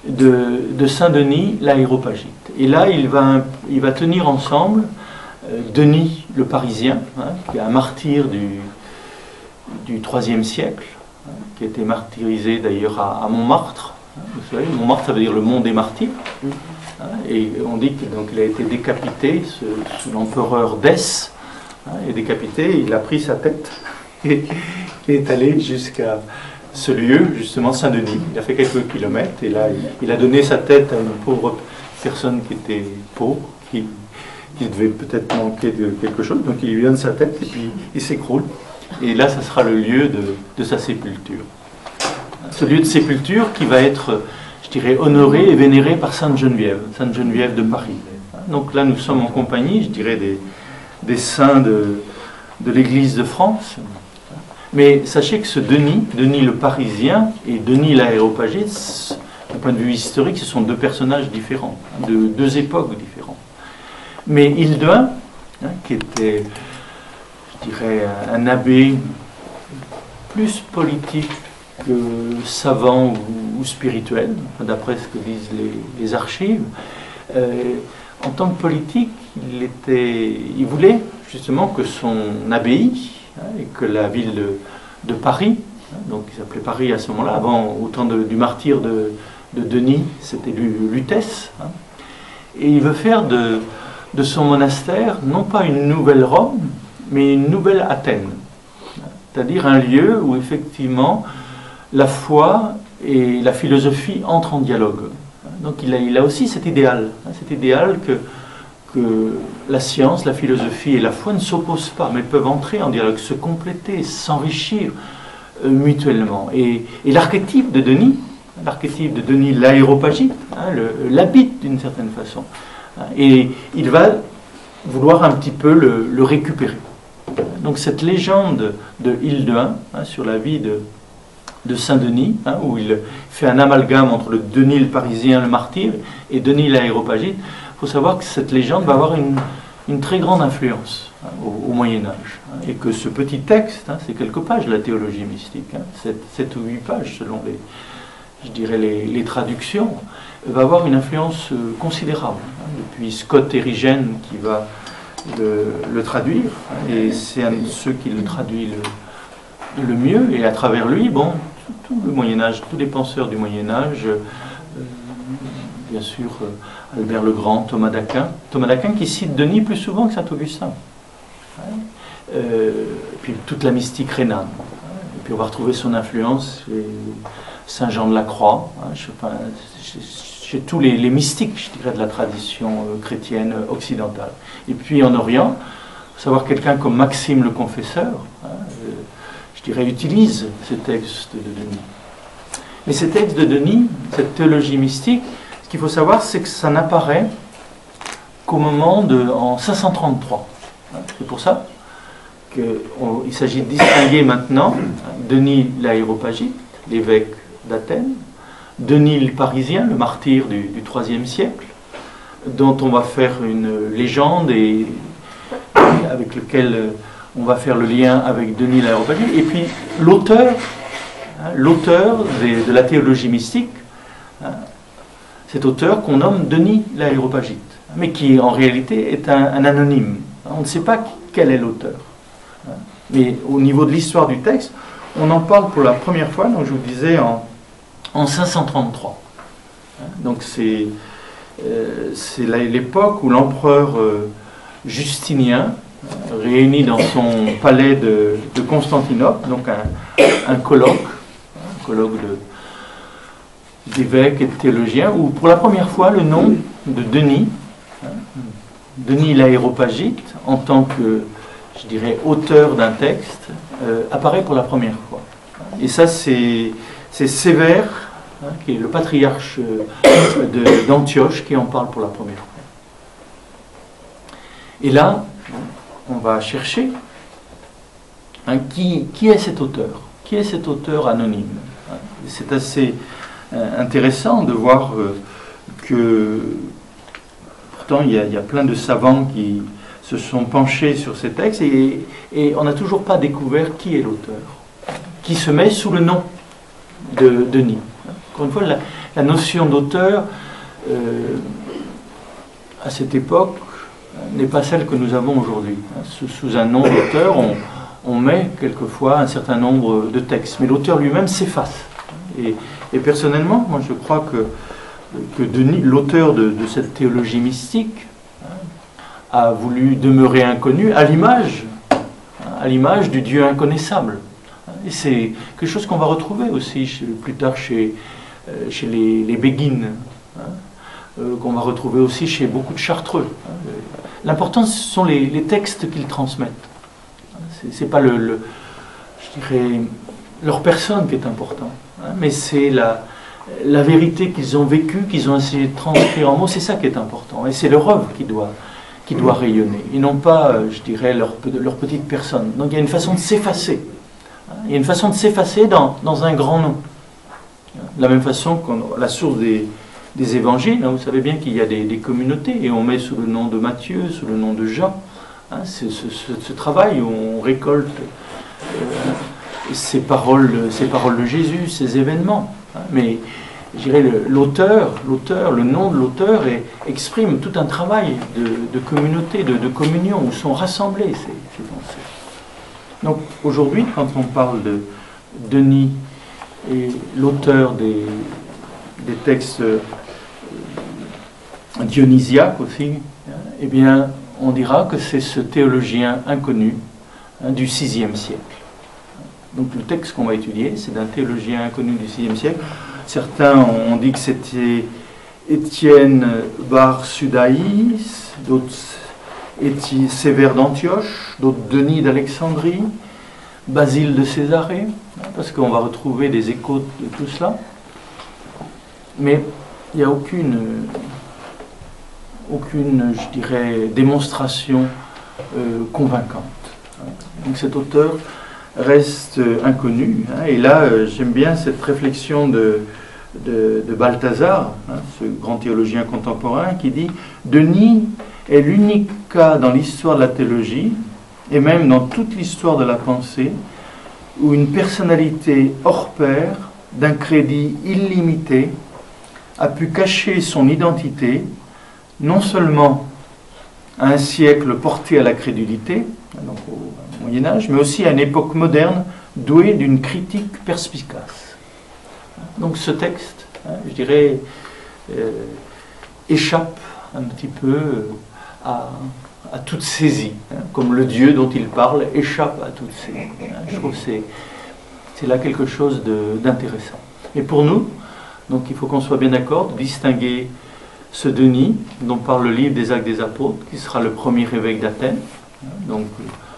de Saint-Denis l'Aéropagite. Et là, il va tenir ensemble Denis le Parisien, qui est un martyr du IIIe siècle, qui a été martyrisé d'ailleurs à Montmartre. Vous savez, Montmartre, ça veut dire le mont des martyrs. Et on dit qu'il a été décapité sous l'empereur Dès. Et décapité, il a pris sa tête et est allé jusqu'à ce lieu, justement Saint-Denis. Il a fait quelques kilomètres et là, il a donné sa tête à une pauvre personne qui était pauvre, qui devait peut-être manquer de quelque chose. Donc il lui donne sa tête et puis il s'écroule. Et là, ça sera le lieu de sa sépulture. Ce lieu de sépulture qui va être, je dirais, honoré et vénéré par Sainte Geneviève de Paris. Donc là, nous sommes en compagnie, je dirais, des saints de l'Église de France. Mais sachez que ce Denis le Parisien et Denis l'Aéropagite, du point de vue historique, ce sont deux personnages différents, de deux époques différentes. Mais Hildeun, qui était, je dirais, un abbé plus politique que savant ou spirituel, d'après ce que disent les archives, en tant que politique, il voulait justement que son abbaye et que la ville de Paris, donc qui s'appelait Paris à ce moment-là, avant, au temps du martyr de Denis, c'était Lutèce, et il veut faire de son monastère non pas une nouvelle Rome, mais une nouvelle Athènes, c'est-à-dire un lieu où effectivement la foi et la philosophie entrent en dialogue. Donc il a aussi cet idéal que la science, la philosophie et la foi ne s'opposent pas, mais peuvent entrer en dialogue, se compléter, s'enrichir mutuellement. Et l'archétype de Denis l'Aéropagite, l'habite d'une certaine façon. Et il va vouloir un petit peu le récupérer. Donc cette légende de Hildeun sur la vie de Saint-Denis, où il fait un amalgame entre le Denis le Parisien, le martyr, et Denis l'Aéropagite, il faut savoir que cette légende va avoir une très grande influence au Moyen-Âge. Et que ce petit texte, c'est quelques pages de la théologie mystique, 7 ou 8 pages selon les traductions, va avoir une influence considérable. Depuis Scott Erigen qui va le traduire, et c'est un de ceux qui le traduit le mieux, et à travers lui, tout le Moyen-Âge, tous les penseurs du Moyen-Âge, bien sûr Albert le Grand, Thomas d'Aquin qui cite Denis plus souvent que Saint-Augustin. puis toute la mystique rhénane. Et puis on va retrouver son influence chez Saint Jean de la Croix, chez tous les mystiques, je dirais, de la tradition chrétienne occidentale. Et puis en Orient, il faut savoir quelqu'un comme Maxime le Confesseur, je dirais, utilise ces textes de Denis. Mais ces textes de Denis, cette théologie mystique, ce qu'il faut savoir, c'est que ça n'apparaît qu'au moment en 533. C'est pour ça qu'il s'agit de distinguer maintenant Denis l'Aréopagite, l'évêque d'Athènes, Denis le Parisien, le martyr du IIIe siècle, dont on va faire une légende et avec lequel on va faire le lien avec Denis l'Aréopagite, et puis l'auteur de la théologie mystique, cet auteur qu'on nomme Denis l'Aréopagite, mais qui en réalité est un anonyme. On ne sait pas quel est l'auteur. Mais au niveau de l'histoire du texte, on en parle pour la première fois, donc je vous disais, en 533. Donc c'est l'époque où l'empereur Justinien réunit dans son palais de Constantinople, donc un colloque d'évêques et de théologiens, où pour la première fois le nom de Denis, Denis l'Aréopagite, en tant que, je dirais, auteur d'un texte, apparaît pour la première fois. Et ça, c'est Sévère, qui est le patriarche d'Antioche, qui en parle pour la première fois. Et là, on va chercher qui est cet auteur. Qui est cet auteur anonyme? C'est assez intéressant de voir que pourtant il y a plein de savants qui se sont penchés sur ces textes et on n'a toujours pas découvert qui est l'auteur, qui se met sous le nom de Denis. Encore une fois, la notion d'auteur à cette époque n'est pas celle que nous avons aujourd'hui. Sous un nom d'auteur, on met quelquefois un certain nombre de textes, mais l'auteur lui-même s'efface. Et personnellement, moi je crois que Denis, l'auteur de cette théologie mystique, a voulu demeurer inconnu à l'image du Dieu inconnaissable. Et c'est quelque chose qu'on va retrouver aussi plus tard chez les béguines, qu'on va retrouver aussi chez beaucoup de chartreux. L'important, ce sont les textes qu'ils transmettent. C'est pas je dirais, leur personne qui est important, mais c'est la vérité qu'ils ont vécue, qu'ils ont essayé de transcrire en mots, c'est ça qui est important. Et c'est leur œuvre qui doit rayonner, et non pas, je dirais, leur petite personne. Donc il y a une façon de s'effacer. Il y a une façon de s'effacer dans un grand nom. De la même façon que la source des évangiles, vous savez bien qu'il y a des communautés, et on met sous le nom de Matthieu, sous le nom de Jean, ce travail où on récolte ces paroles de Jésus, ces événements. Mais je dirais l'auteur, le nom de l'auteur exprime tout un travail de communauté, de communion, où sont rassemblés ces pensées. Donc aujourd'hui, quand on parle de Denis et l'auteur des textes dionysiaques aussi, eh bien, on dira que c'est ce théologien inconnu du VIe siècle. Donc le texte qu'on va étudier, c'est d'un théologien inconnu du VIe siècle. Certains ont dit que c'était Étienne Bar Sudaïs, d'autres Sévère d'Antioche, d'autres Denis d'Alexandrie, Basile de Césarée, parce qu'on va retrouver des échos de tout cela. Mais il n'y a aucune, je dirais, démonstration convaincante. Donc cet auteur reste inconnu. Et là, j'aime bien cette réflexion de Balthazar, ce grand théologien contemporain, qui dit « Denis est l'unique cas dans l'histoire de la théologie, et même dans toute l'histoire de la pensée, où une personnalité hors pair, d'un crédit illimité, a pu cacher son identité, non seulement à un siècle porté à la crédulité, donc au Moyen-Âge, mais aussi à une époque moderne douée d'une critique perspicace. » Donc ce texte, je dirais, échappe un petit peu à toute saisie, comme le Dieu dont il parle échappe à toute saisie. Je trouve que c'est là quelque chose d'intéressant. Et pour nous, donc il faut qu'on soit bien d'accord de distinguer ce Denis dont parle le livre des Actes des Apôtres, qui sera le premier évêque d'Athènes, donc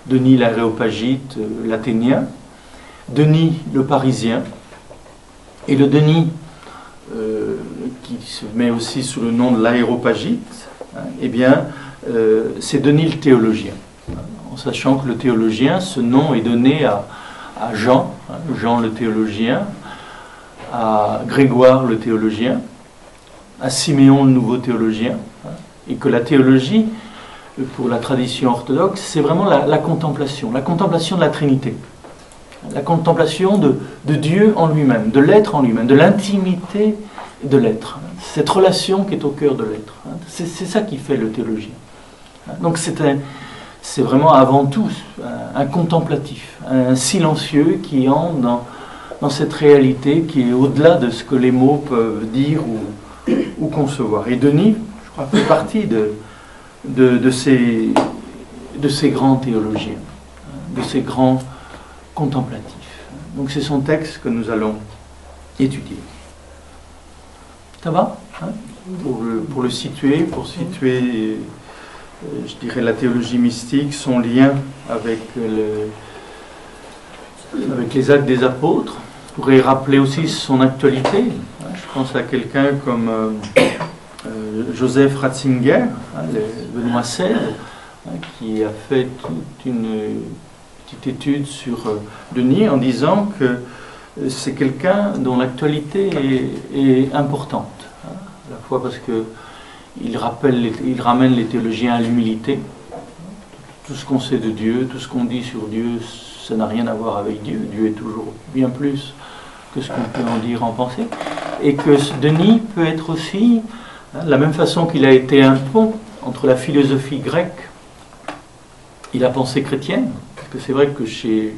Denis l'Aréopagite, l'Athénien, Denis le Parisien, et le Denis qui se met aussi sous le nom de l'Aéropagite, eh bien c'est Denis le théologien, en sachant que le théologien, ce nom est donné à Jean, Jean le théologien, à Grégoire le théologien, à Siméon le nouveau théologien, et que la théologie, pour la tradition orthodoxe, c'est vraiment la contemplation de la Trinité, la contemplation de Dieu en lui-même, de l'être en lui-même, de l'intimité de l'être, cette relation qui est au cœur de l'être. C'est ça qui fait le théologien. Donc c'est vraiment avant tout un contemplatif, un silencieux qui entre dans cette réalité qui est au-delà de ce que les mots peuvent dire ou concevoir. Et Denis, je crois, fait partie de ces grands théologiens, de ces grands contemplatifs. Donc c'est son texte que nous allons étudier. Ça va, hein, pour le situer, je dirais, la théologie mystique, son lien avec les Actes des Apôtres. Je pourrais rappeler aussi son actualité. Je pense à quelqu'un comme Joseph Ratzinger, Benoît XVI, qui a fait toute une petite étude sur Denis en disant que c'est quelqu'un dont l'actualité est importante. À la fois parce qu'il ramène les théologiens à l'humilité. Tout ce qu'on sait de Dieu, tout ce qu'on dit sur Dieu, ça n'a rien à voir avec Dieu. Dieu est toujours bien plus que ce qu'on peut en dire, en penser. Et que Denis peut être aussi, de la même façon qu'il a été un pont entre la philosophie grecque et la pensée chrétienne, parce que c'est vrai que chez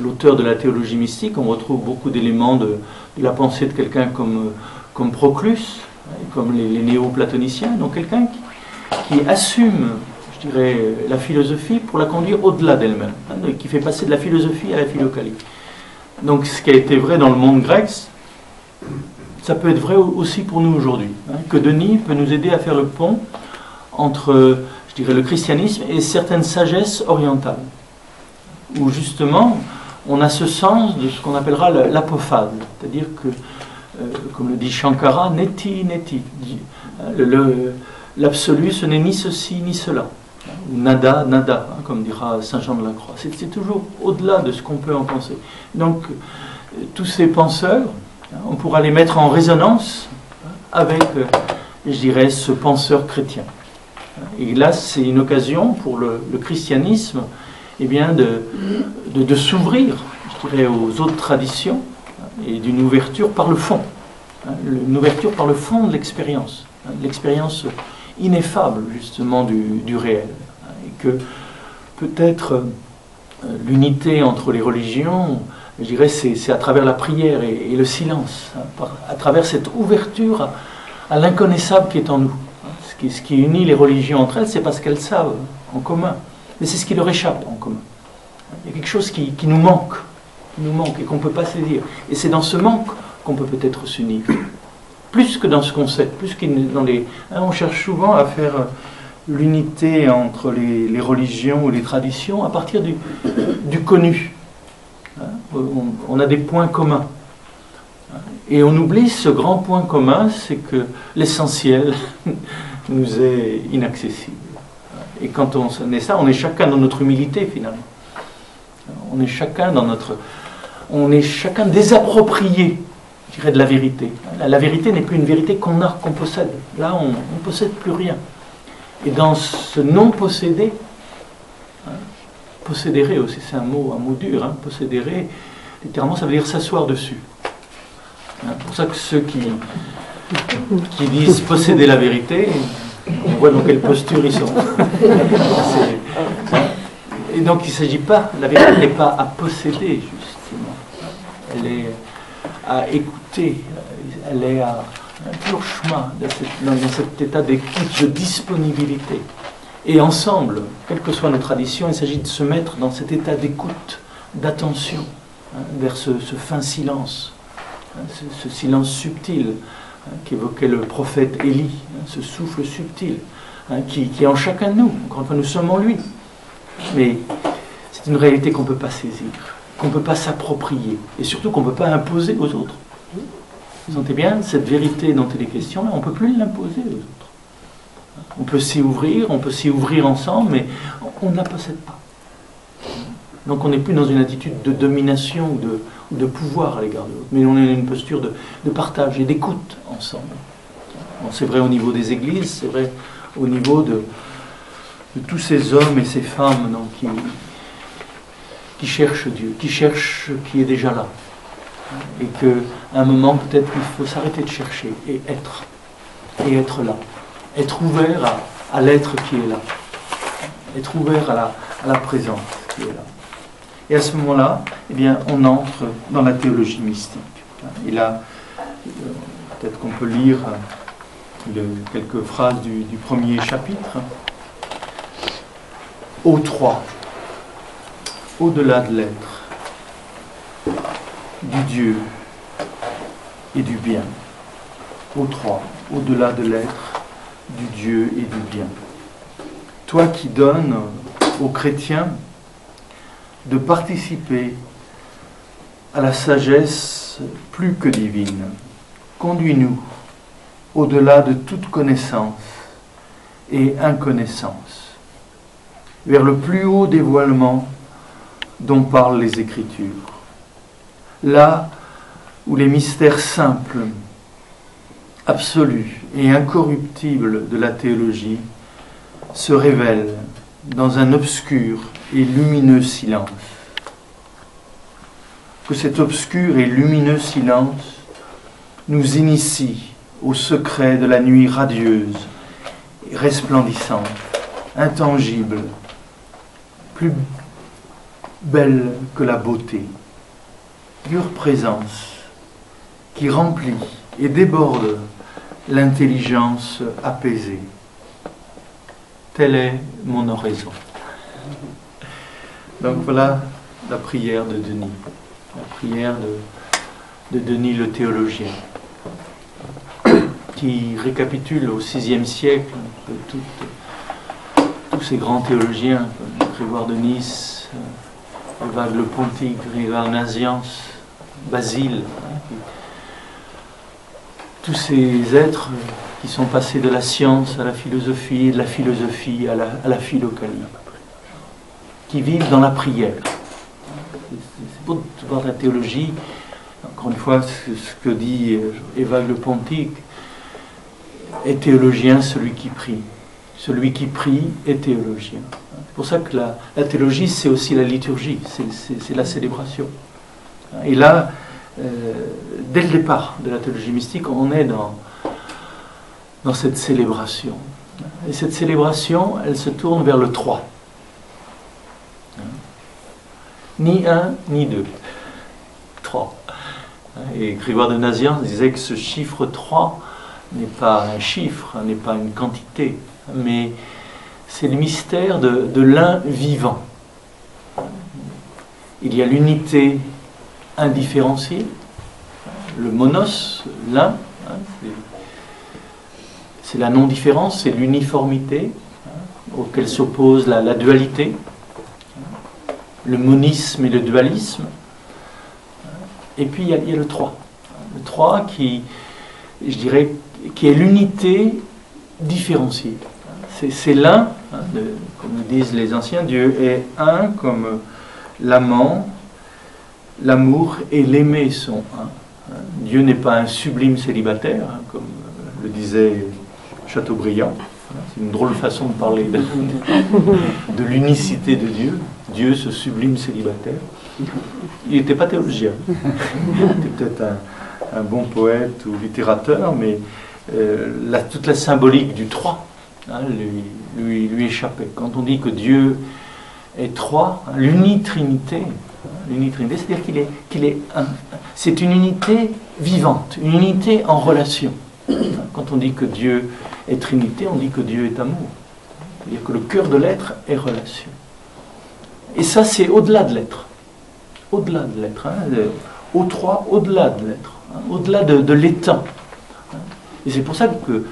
l'auteur de la théologie mystique, on retrouve beaucoup d'éléments de la pensée de quelqu'un comme Proclus, comme les néo-platoniciens, donc quelqu'un qui assume, je dirais, la philosophie pour la conduire au-delà d'elle-même, qui fait passer de la philosophie à la philocalie. Donc ce qui a été vrai dans le monde grec, ça peut être vrai aussi pour nous aujourd'hui, que Denis peut nous aider à faire le pont entre, je dirais, le christianisme et certaines sagesses orientales, où justement on a ce sens de ce qu'on appellera l'apophase, c'est-à-dire que, comme le dit Shankara, neti, neti, l'absolu ce n'est ni ceci ni cela, ou nada, nada, comme dira Saint Jean de la Croix. C'est toujours au-delà de ce qu'on peut en penser. Donc tous ces penseurs, on pourra les mettre en résonance avec, je dirais, ce penseur chrétien. Et là, c'est une occasion pour le christianisme, eh bien, de s'ouvrir, je dirais, aux autres traditions et d'une ouverture par le fond. Une ouverture par le fond de l'expérience ineffable, justement, du réel. Et que peut-être l'unité entre les religions, je dirais, c'est à travers la prière et le silence, à travers cette ouverture à l'inconnaissable qui est en nous. Ce qui unit les religions entre elles, c'est parce qu'elles savent en commun. Mais c'est ce qui leur échappe en commun. Il y a quelque chose qui nous manque et qu'on ne peut pas saisir. Et c'est dans ce manque qu'on peut peut-être s'unir. Plus que dans ce qu'on sait, plus que dans les... on cherche souvent à faire l'unité entre les religions ou les traditions à partir du connu. On a des points communs. Et on oublie ce grand point commun, c'est que l'essentiel nous est inaccessible. Et quand on est ça, on est chacun dans notre humilité finalement. On est chacun désapproprié, je dirais, de la vérité. La vérité n'est plus une vérité qu'on possède. Là, on ne possède plus rien. Et dans ce non-possédé, possédéré aussi, c'est un mot dur, possédéré, littéralement ça veut dire s'asseoir dessus. C'est pour ça que ceux qui disent posséder la vérité, on voit dans quelle posture ils sont. Et donc il ne s'agit pas, la vérité n'est pas à posséder justement, elle est à écouter, elle est à un pur chemin dans cet état d'écoute, de disponibilité. Et ensemble, quelle que soit nos traditions, il s'agit de se mettre dans cet état d'écoute, d'attention, vers ce fin silence, ce silence subtil qu'évoquait le prophète Élie, ce souffle subtil qui est en chacun de nous. Encore une fois, nous sommes en lui. Mais c'est une réalité qu'on ne peut pas saisir, qu'on ne peut pas s'approprier, et surtout qu'on ne peut pas imposer aux autres. Vous sentez bien, cette vérité dont il est question, là, on ne peut plus l'imposer aux autres. On peut s'y ouvrir ensemble, mais on ne la possède pas. Donc on n'est plus dans une attitude de domination ou de pouvoir à l'égard de l'autre, mais on est dans une posture de partage et d'écoute ensemble. Bon, c'est vrai au niveau des églises, c'est vrai au niveau de tous ces hommes et ces femmes donc, qui cherchent Dieu, qui est déjà là. Et qu'à un moment, peut-être qu'il faut s'arrêter de chercher et être là. Être ouvert à l'être qui est là. Être ouvert à la présence qui est là. Et à ce moment-là, eh bien, on entre dans la théologie mystique. Et là, peut-être qu'on peut lire quelques phrases du premier chapitre. Au-3, au-delà de l'être, du Dieu et du bien. Au-3, au-delà de l'être, du Dieu et du bien. Toi qui donnes aux chrétiens de participer à la sagesse plus que divine, conduis-nous au-delà de toute connaissance et inconnaissance, vers le plus haut dévoilement dont parlent les Écritures, là où les mystères simples, absolus et incorruptibles de la théologie se révèlent dans un obscur et lumineux silence. Que cet obscur et lumineux silence nous initie au secret de la nuit radieuse et resplendissante, intangible, plus belle que la beauté, pure présence qui remplit et déborde l'intelligence apaisée. Telle est mon oraison. Donc voilà la prière de Denis, la prière de Denis le théologien, qui récapitule au VIe siècle tous ces grands théologiens, comme Grégoire de Nice, Evagre le Pontique, Grégoire Nazianz, Basile, tous ces êtres qui sont passés de la science à la philosophie, de la philosophie à la philocalie, qui vivent dans la prière. C'est beau de voir la théologie, encore une fois, ce que dit Evagre le Pontique, est théologien celui qui prie. Celui qui prie est théologien. C'est pour ça que la théologie, c'est aussi la liturgie, c'est la célébration. Et là, dès le départ de la théologie mystique, on est dans cette célébration. Et cette célébration, elle se tourne vers le 3. Ni un, ni deux. 3. Et Grégoire de Nazianz disait que ce chiffre 3 n'est pas un chiffre, n'est pas une quantité, mais c'est le mystère de l'un vivant. Il y a l'unité indifférenciée, le monos, l'un, c'est la non-différence, c'est l'uniformité, auquel s'oppose la dualité, le monisme et le dualisme. Et puis il y a le 3. Le 3 qui, je dirais, qui est l'unité différenciée. C'est l'un, comme le disent les anciens, Dieu est un comme l'amant, l'amour et l'aimer sont un. Dieu n'est pas un sublime célibataire, comme le disait Chateaubriand. C'est une drôle façon de parler de l'unicité de Dieu. Dieu, ce sublime célibataire. Il n'était pas théologien. Il était peut-être un bon poète ou littérateur, mais toute la symbolique du 3 lui échappait. Quand on dit que Dieu est 3, l'unitrinité, c'est-à-dire qu'il est un. C'est une unité vivante, une unité en relation. Quand on dit que Dieu est Trinité, on dit que Dieu est amour. C'est-à-dire que le cœur de l'être est relation. Et ça, c'est au-delà de l'être. Au-delà de l'être. O3, au-delà de l'être. Au-delà de l'état. Et c'est pour ça que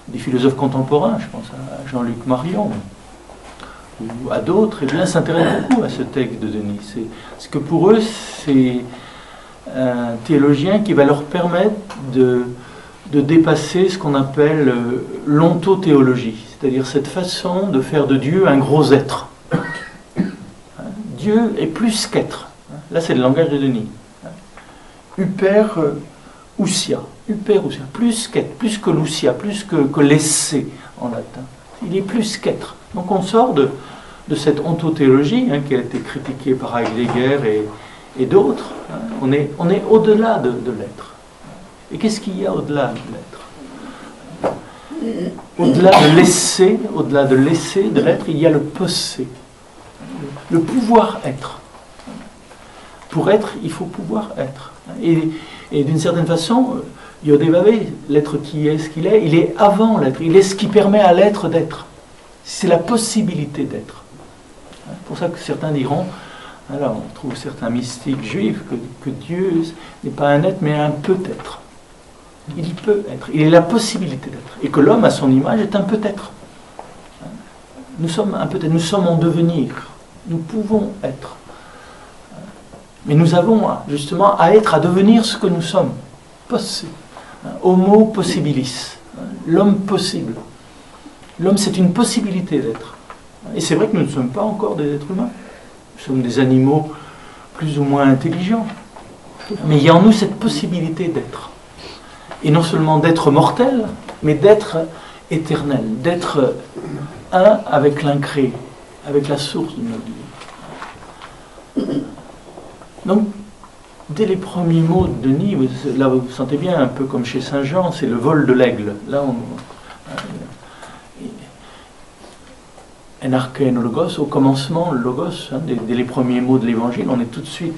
des philosophes contemporains, je pense à Jean-Luc Marion, ou à d'autres, eh bien, s'intéressent beaucoup à ce texte de Denis. Parce que pour eux, c'est un théologien qui va leur permettre de dépasser ce qu'on appelle l'ontothéologie, c'est-à-dire cette façon de faire de Dieu un gros être. Dieu est plus qu'être. Là, c'est le langage de Denis. Uper ousia, plus qu'être, plus que l'ousia, plus que l'essai en latin. Il est plus qu'être. Donc on sort de cette ontothéologie qui a été critiquée par Heidegger et d'autres. On est au-delà de l'être. Et qu'est-ce qu'il y a au-delà de l'être? Au-delà de l'essai de l'être, il y a le possé, le pouvoir être. Pour être, il faut pouvoir être. Et d'une certaine façon, Yodevave, l'être qui est ce qu'il est, il est avant l'être, il est ce qui permet à l'être d'être. C'est la possibilité d'être. C'est pour ça que certains diront, alors on trouve certains mystiques juifs, que Dieu n'est pas un être, mais un peut-être. Il peut être, il est la possibilité d'être. Et que l'homme, à son image, est un peut-être. Nous sommes un peut-être, nous sommes en devenir. Nous pouvons être. Mais nous avons justement à être, à devenir ce que nous sommes. Homo possibilis. L'homme possible. L'homme, c'est une possibilité d'être. Et c'est vrai que nous ne sommes pas encore des êtres humains. Nous sommes des animaux plus ou moins intelligents. Mais il y a en nous cette possibilité d'être. Et non seulement d'être mortel, mais d'être éternel. D'être un avec l'incréé, avec la source de notre vie. Donc, dès les premiers mots de Denis, là vous sentez bien, un peu comme chez Saint Jean, c'est le vol de l'aigle. Là, Enarchen logos, au commencement, le logos, dès les premiers mots de l'évangile, on est tout de suite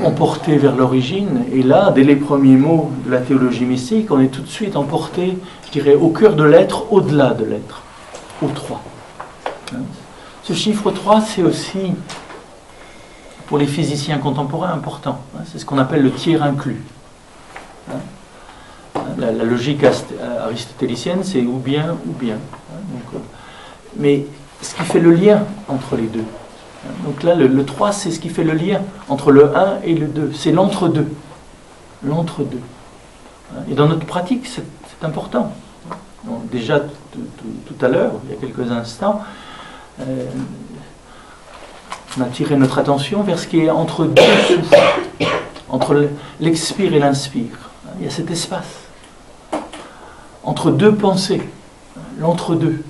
emporté vers l'origine. Et là, dès les premiers mots de la théologie mystique, on est tout de suite emporté, je dirais, au cœur de l'être, au-delà de l'être, au 3. Ce chiffre 3, c'est aussi, pour les physiciens contemporains, important. C'est ce qu'on appelle le tiers inclus. La logique aristotélicienne, c'est ou bien, ou bien. Donc, mais ce qui fait le lien entre les deux. Donc là, le 3, c'est ce qui fait le lien entre le 1 et le 2. C'est l'entre-deux. L'entre-deux. Et dans notre pratique, c'est important. Donc, déjà, tout à l'heure, il y a quelques instants, on a tiré notre attention vers ce qui est entre deux souffles, entre l'expire et l'inspire. Il y a cet espace. Entre deux pensées, l'entre-deux.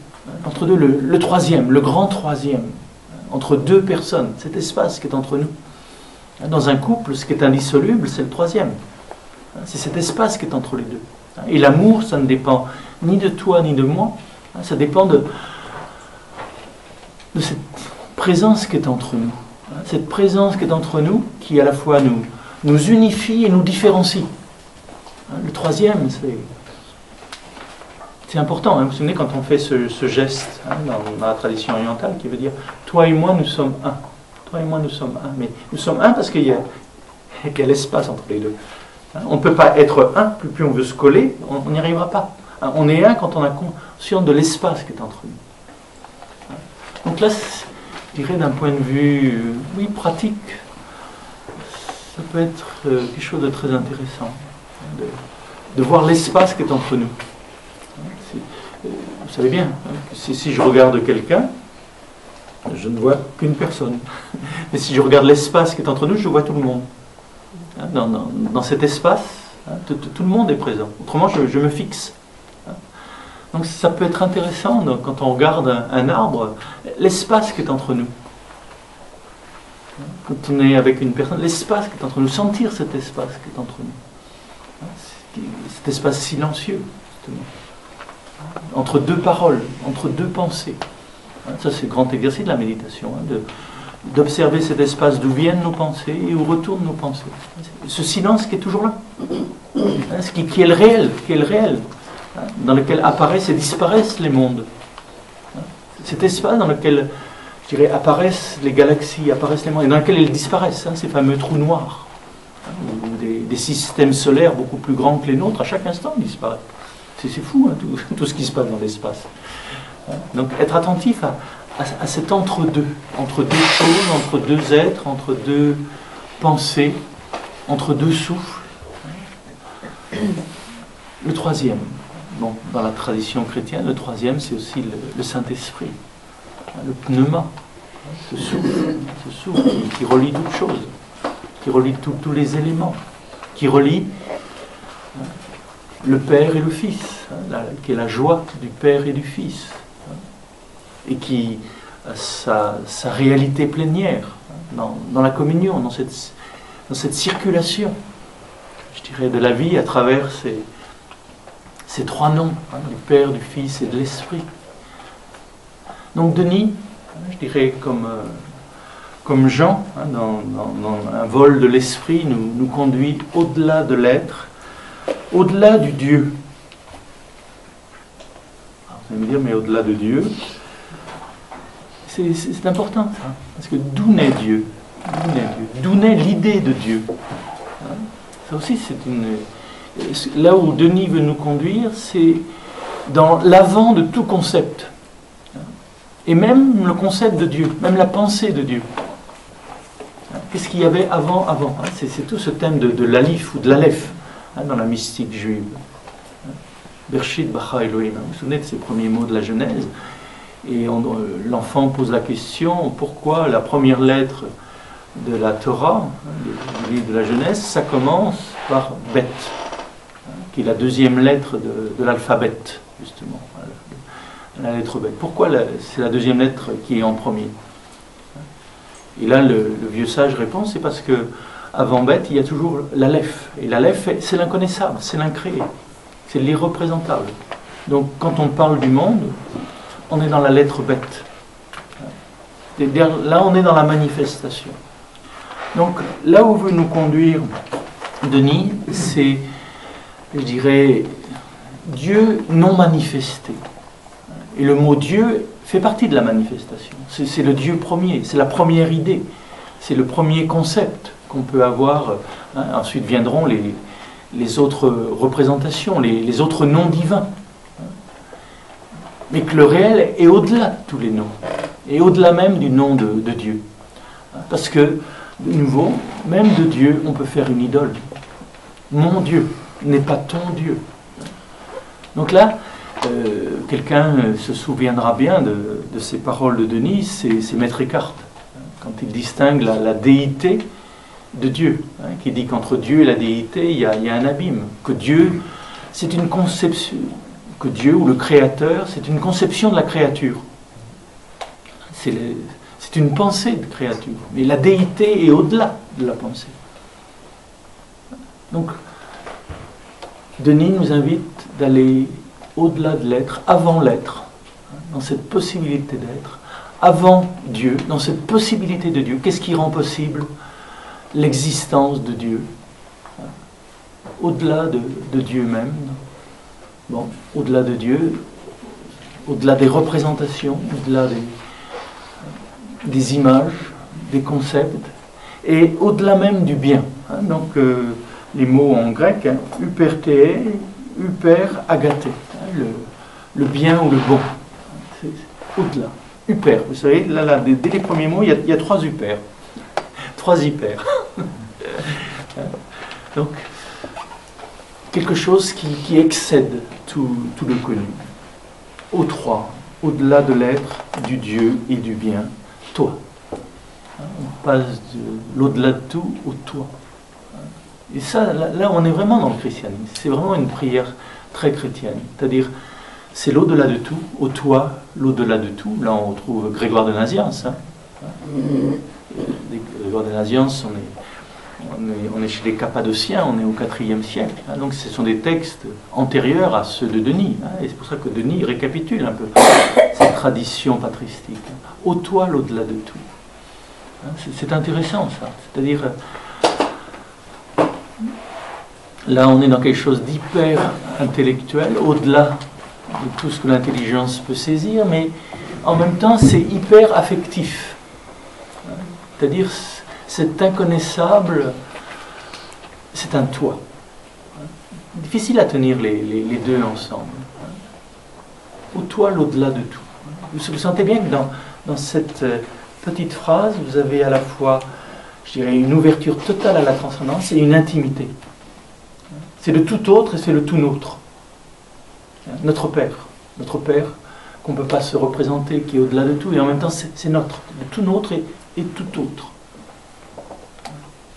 L'entre-deux, le troisième, le grand troisième. Entre deux personnes, cet espace qui est entre nous. Dans un couple, ce qui est indissoluble, c'est le troisième. C'est cet espace qui est entre les deux. Et l'amour, ça ne dépend ni de toi ni de moi. Ça dépend de cette présence qui est entre nous. Cette présence qui est entre nous, qui à la fois nous unifie et nous différencie. Le troisième, c'est important. Vous vous souvenez quand on fait ce geste dans la tradition orientale qui veut dire « toi et moi, nous sommes un ». Toi et moi, nous sommes un. Mais nous sommes un parce qu'il y a l'espace entre les deux. On ne peut pas être un, plus on veut se coller, on n'y arrivera pas. On est un quand on a conscience de l'espace qui est entre nous. Donc là, je dirais d'un point de vue, oui, pratique, ça peut être quelque chose de très intéressant, de voir l'espace qui est entre nous. Vous savez bien, si je regarde quelqu'un, je ne vois qu'une personne. Mais si je regarde l'espace qui est entre nous, je vois tout le monde. Dans cet espace, tout le monde est présent. Autrement, je me fixe. Donc ça peut être intéressant quand on regarde un arbre, l'espace qui est entre nous. Quand on est avec une personne, l'espace qui est entre nous, sentir cet espace qui est entre nous. Cet espace silencieux, justement. Entre deux paroles, entre deux pensées. Ça, c'est le grand exercice de la méditation, d'observer cet espace d'où viennent nos pensées et où retournent nos pensées. Ce silence qui est toujours là, qui est le réel, dans lequel apparaissent et disparaissent les mondes. cet espace dans lequel, je dirais, apparaissent les galaxies, apparaissent les mondes, et dans lequel elles disparaissent, ces fameux trous noirs, ou des systèmes solaires beaucoup plus grands que les nôtres, à chaque instant disparaissent. C'est fou, tout ce qui se passe dans l'espace. Donc être attentif à cet entre-deux choses, entre deux êtres, entre deux pensées, entre deux souffles. Le troisième, bon, dans la tradition chrétienne, le troisième c'est aussi le Saint-Esprit, le pneuma, ce souffle qui relie toutes choses, qui relie tous les éléments, qui relie le Père et le Fils, qui est la joie du Père et du Fils, et qui a sa réalité plénière dans la communion, dans cette circulation, je dirais, de la vie à travers ces trois noms, du Père, du Fils et de l'Esprit. Donc Denis, je dirais comme Jean, dans un vol de l'Esprit, nous conduit au-delà de l'être, au-delà du Dieu. Alors, vous allez me dire, mais au-delà de Dieu, c'est important ça, parce que d'où naît Dieu? D'où naît l'idée de Dieu? Ça aussi, là où Denis veut nous conduire, c'est dans l'avant de tout concept. Et même le concept de Dieu, même la pensée de Dieu. Qu'est-ce qu'il y avait avant? C'est tout ce thème de l'alif ou de l'aleph dans la mystique juive. Bershit bara Elohim. Vous vous souvenez de ces premiers mots de la Genèse? Et l'enfant pose la question, pourquoi la première lettre de la Torah, du livre de la Genèse, ça commence par Bet, qui est la deuxième lettre de l'alphabet, justement, la lettre Bet. Pourquoi c'est la deuxième lettre qui est en premier? Et là, le vieux sage répond, c'est parce que avant Bet, il y a toujours l'Aleph. Et l'Aleph, c'est l'inconnaissable, c'est l'incréé, c'est l'irreprésentable. Donc, quand on parle du monde, on est dans la lettre Bet. Là, on est dans la manifestation. Donc, là où veut nous conduire Denis, c'est, je dirais, Dieu non manifesté. Et le mot Dieu fait partie de la manifestation. C'est le Dieu premier, c'est la première idée, c'est le premier concept qu'on peut avoir. Ensuite viendront les autres représentations, les autres noms divins. Mais que le réel est au-delà de tous les noms, et au-delà même du nom de Dieu. Parce que, de nouveau, même de Dieu, on peut faire une idole. Mon Dieu n'est pas ton Dieu. Donc là, quelqu'un se souviendra bien de ces paroles de Denis, c'est Maître Eckhart, quand il distingue la déité de Dieu, qui dit qu'entre Dieu et la déité, il y a un abîme, que Dieu, c'est une conception, que Dieu ou le Créateur, c'est une conception de la créature. C'est une pensée de créature, mais la déité est au-delà de la pensée. Donc, Denis nous invite d'aller au-delà de l'être, avant l'être, dans cette possibilité d'être, avant Dieu, dans cette possibilité de Dieu. Qu'est-ce qui rend possible l'existence de Dieu? Au-delà de Dieu même, bon, au-delà de Dieu, au-delà des représentations, au-delà des images, des concepts, et au-delà même du bien. Donc, les mots en grec, hyperthéé, hyper agaté, le bien ou le bon. C'est au-delà. Hyper, vous savez, là, dès les premiers mots, il y a trois hyper. Trois hyper. Donc, quelque chose qui excède tout le connu. Au trois, au-delà de l'être, du Dieu et du bien, toi. On passe de l'au-delà de tout au toi. Et ça, là, on est vraiment dans le christianisme. C'est vraiment une prière très chrétienne. C'est-à-dire, c'est l'au-delà de tout, au toi, l'au-delà de tout. Là, on retrouve Grégoire de Nazianze. Grégoire de Nazianze, on est chez les Cappadociens, on est au IVe siècle. Donc, ce sont des textes antérieurs à ceux de Denis. Et c'est pour ça que Denis récapitule un peu cette tradition patristique. Au toi, l'au-delà de tout. C'est intéressant, ça. C'est-à-dire, là, on est dans quelque chose d'hyper intellectuel, au-delà de tout ce que l'intelligence peut saisir, mais en même temps c'est hyper affectif. C'est-à-dire, cet inconnaissable, c'est un toi. Difficile à tenir les deux ensemble. Au toi, l'au-delà de tout. Vous sentez bien que dans cette petite phrase, vous avez à la fois, je dirais, une ouverture totale à la transcendance et une intimité. C'est le tout autre et c'est le tout nôtre. Notre Père qu'on ne peut pas se représenter, qui est au-delà de tout, et en même temps c'est notre, le tout nôtre et tout autre.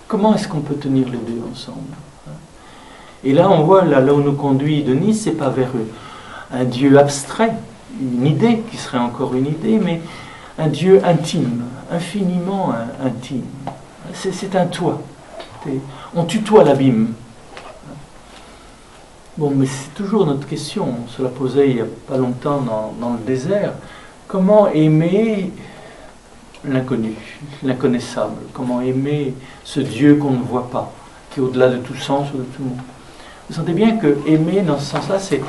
Comment est-ce qu'on peut tenir les deux ensemble? Et là on voit, là où nous conduit Denis, c'est pas vers un Dieu abstrait, une idée qui serait encore une idée, mais un Dieu intime, infiniment intime. C'est un toi. On tutoie l'abîme. Bon, mais c'est toujours notre question, on se la posait il n'y a pas longtemps dans le désert. Comment aimer l'inconnu, l'inconnaissable? Comment aimer ce Dieu qu'on ne voit pas, qui est au-delà de tout sens ou de tout monde? Vous sentez bien que aimer, dans ce sens-là, c'est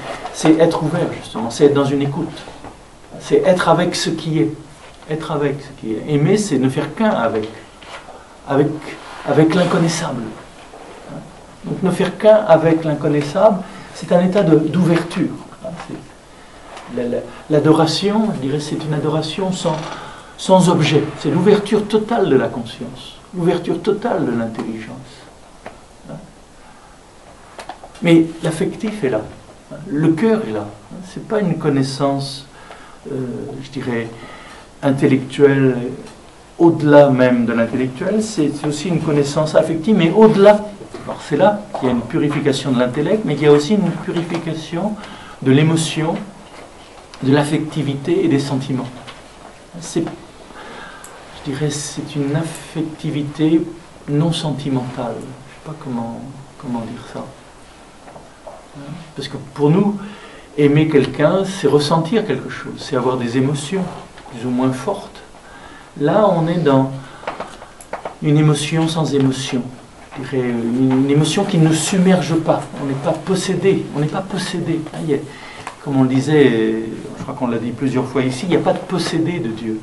être ouvert, justement, c'est être dans une écoute. C'est être avec ce qui est. Être avec ce qui est. Aimer, c'est ne faire qu'un avec l'inconnaissable. Donc ne faire qu'un avec l'inconnaissable, c'est un état d'ouverture. L'adoration, je dirais, c'est une adoration sans objet. C'est l'ouverture totale de la conscience, l'ouverture totale de l'intelligence. Mais l'affectif est là, le cœur est là. Ce n'est pas une connaissance, je dirais, intellectuelle, au-delà même de l'intellectuel, c'est aussi une connaissance affective, mais au-delà. Alors c'est là qu'il y a une purification de l'intellect, mais qu'il y a aussi une purification de l'émotion, de l'affectivité et des sentiments. Je dirais, c'est une affectivité non sentimentale. Je ne sais pas comment dire ça. Parce que pour nous, aimer quelqu'un, c'est ressentir quelque chose, c'est avoir des émotions plus ou moins fortes. Là, on est dans une émotion sans émotion. Je dirais une émotion qui ne nous submerge pas. On n'est pas possédé. On n'est pas possédé. Comme on le disait, je crois qu'on l'a dit plusieurs fois ici, il n'y a pas de possédé de Dieu.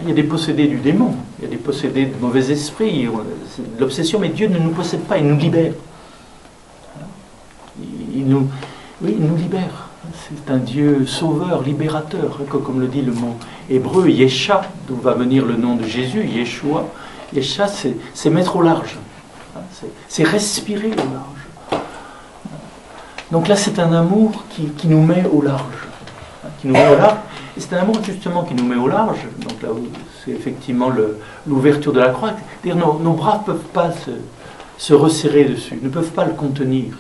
Il y a des possédés du démon, il y a des possédés de mauvais esprits, de l'obsession, mais Dieu ne nous possède pas, il nous libère. Il nous libère. C'est un Dieu sauveur, libérateur, comme le dit le mot hébreu, Yesha, d'où va venir le nom de Jésus, Yeshua. Yesha, c'est mettre au large, c'est respirer au large. Donc là, c'est un amour qui nous met au large. Qui nous met au large. Et c'est un amour justement qui nous met au large. Donc là, c'est effectivement l'ouverture de la croix. C'est-à-dire nos bras ne peuvent pas se resserrer dessus, ne peuvent pas le contenir.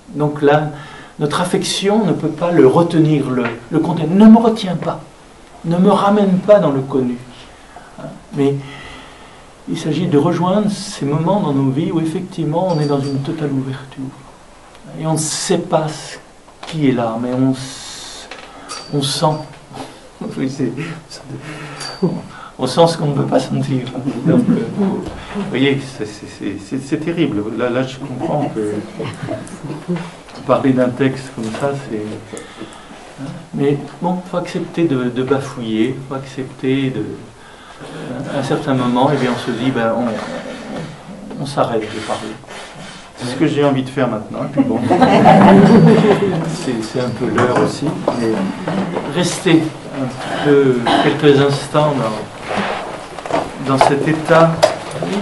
Donc là, notre affection ne peut pas le retenir, le contenir. Ne me retiens pas, ne me ramène pas dans le connu. Mais il s'agit de rejoindre ces moments dans nos vies où effectivement on est dans une totale ouverture. Et on ne sait pas qui est là, mais on sent. On sent ce qu'on ne peut pas sentir. Donc, vous voyez, c'est terrible. Là, je comprends que parler d'un texte comme ça, c'est... Mais bon, il faut accepter de bafouiller, il faut accepter à un certain moment, et bien on se dit, ben, on s'arrête de parler. C'est ce que j'ai envie de faire maintenant. Et puis bon, c'est un peu l'heure aussi. Mais restez un peu, quelques instants dans cet état, oui,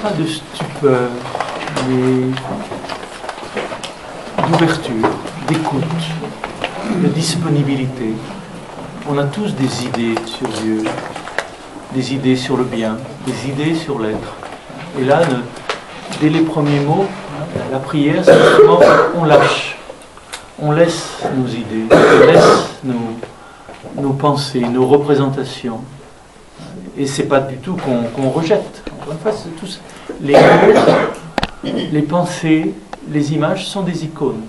pas de stupeur, mais d'ouverture, d'écoute, de disponibilité. On a tous des idées sur Dieu, des idées sur le bien, des idées sur l'être. Et là, dès les premiers mots, la prière, c'est justement on lâche, on laisse nos idées, on laisse nos pensées, nos représentations. Et c'est pas du tout qu'on rejette. Encore une fois, c'est tous les mots, les pensées, les images sont des icônes.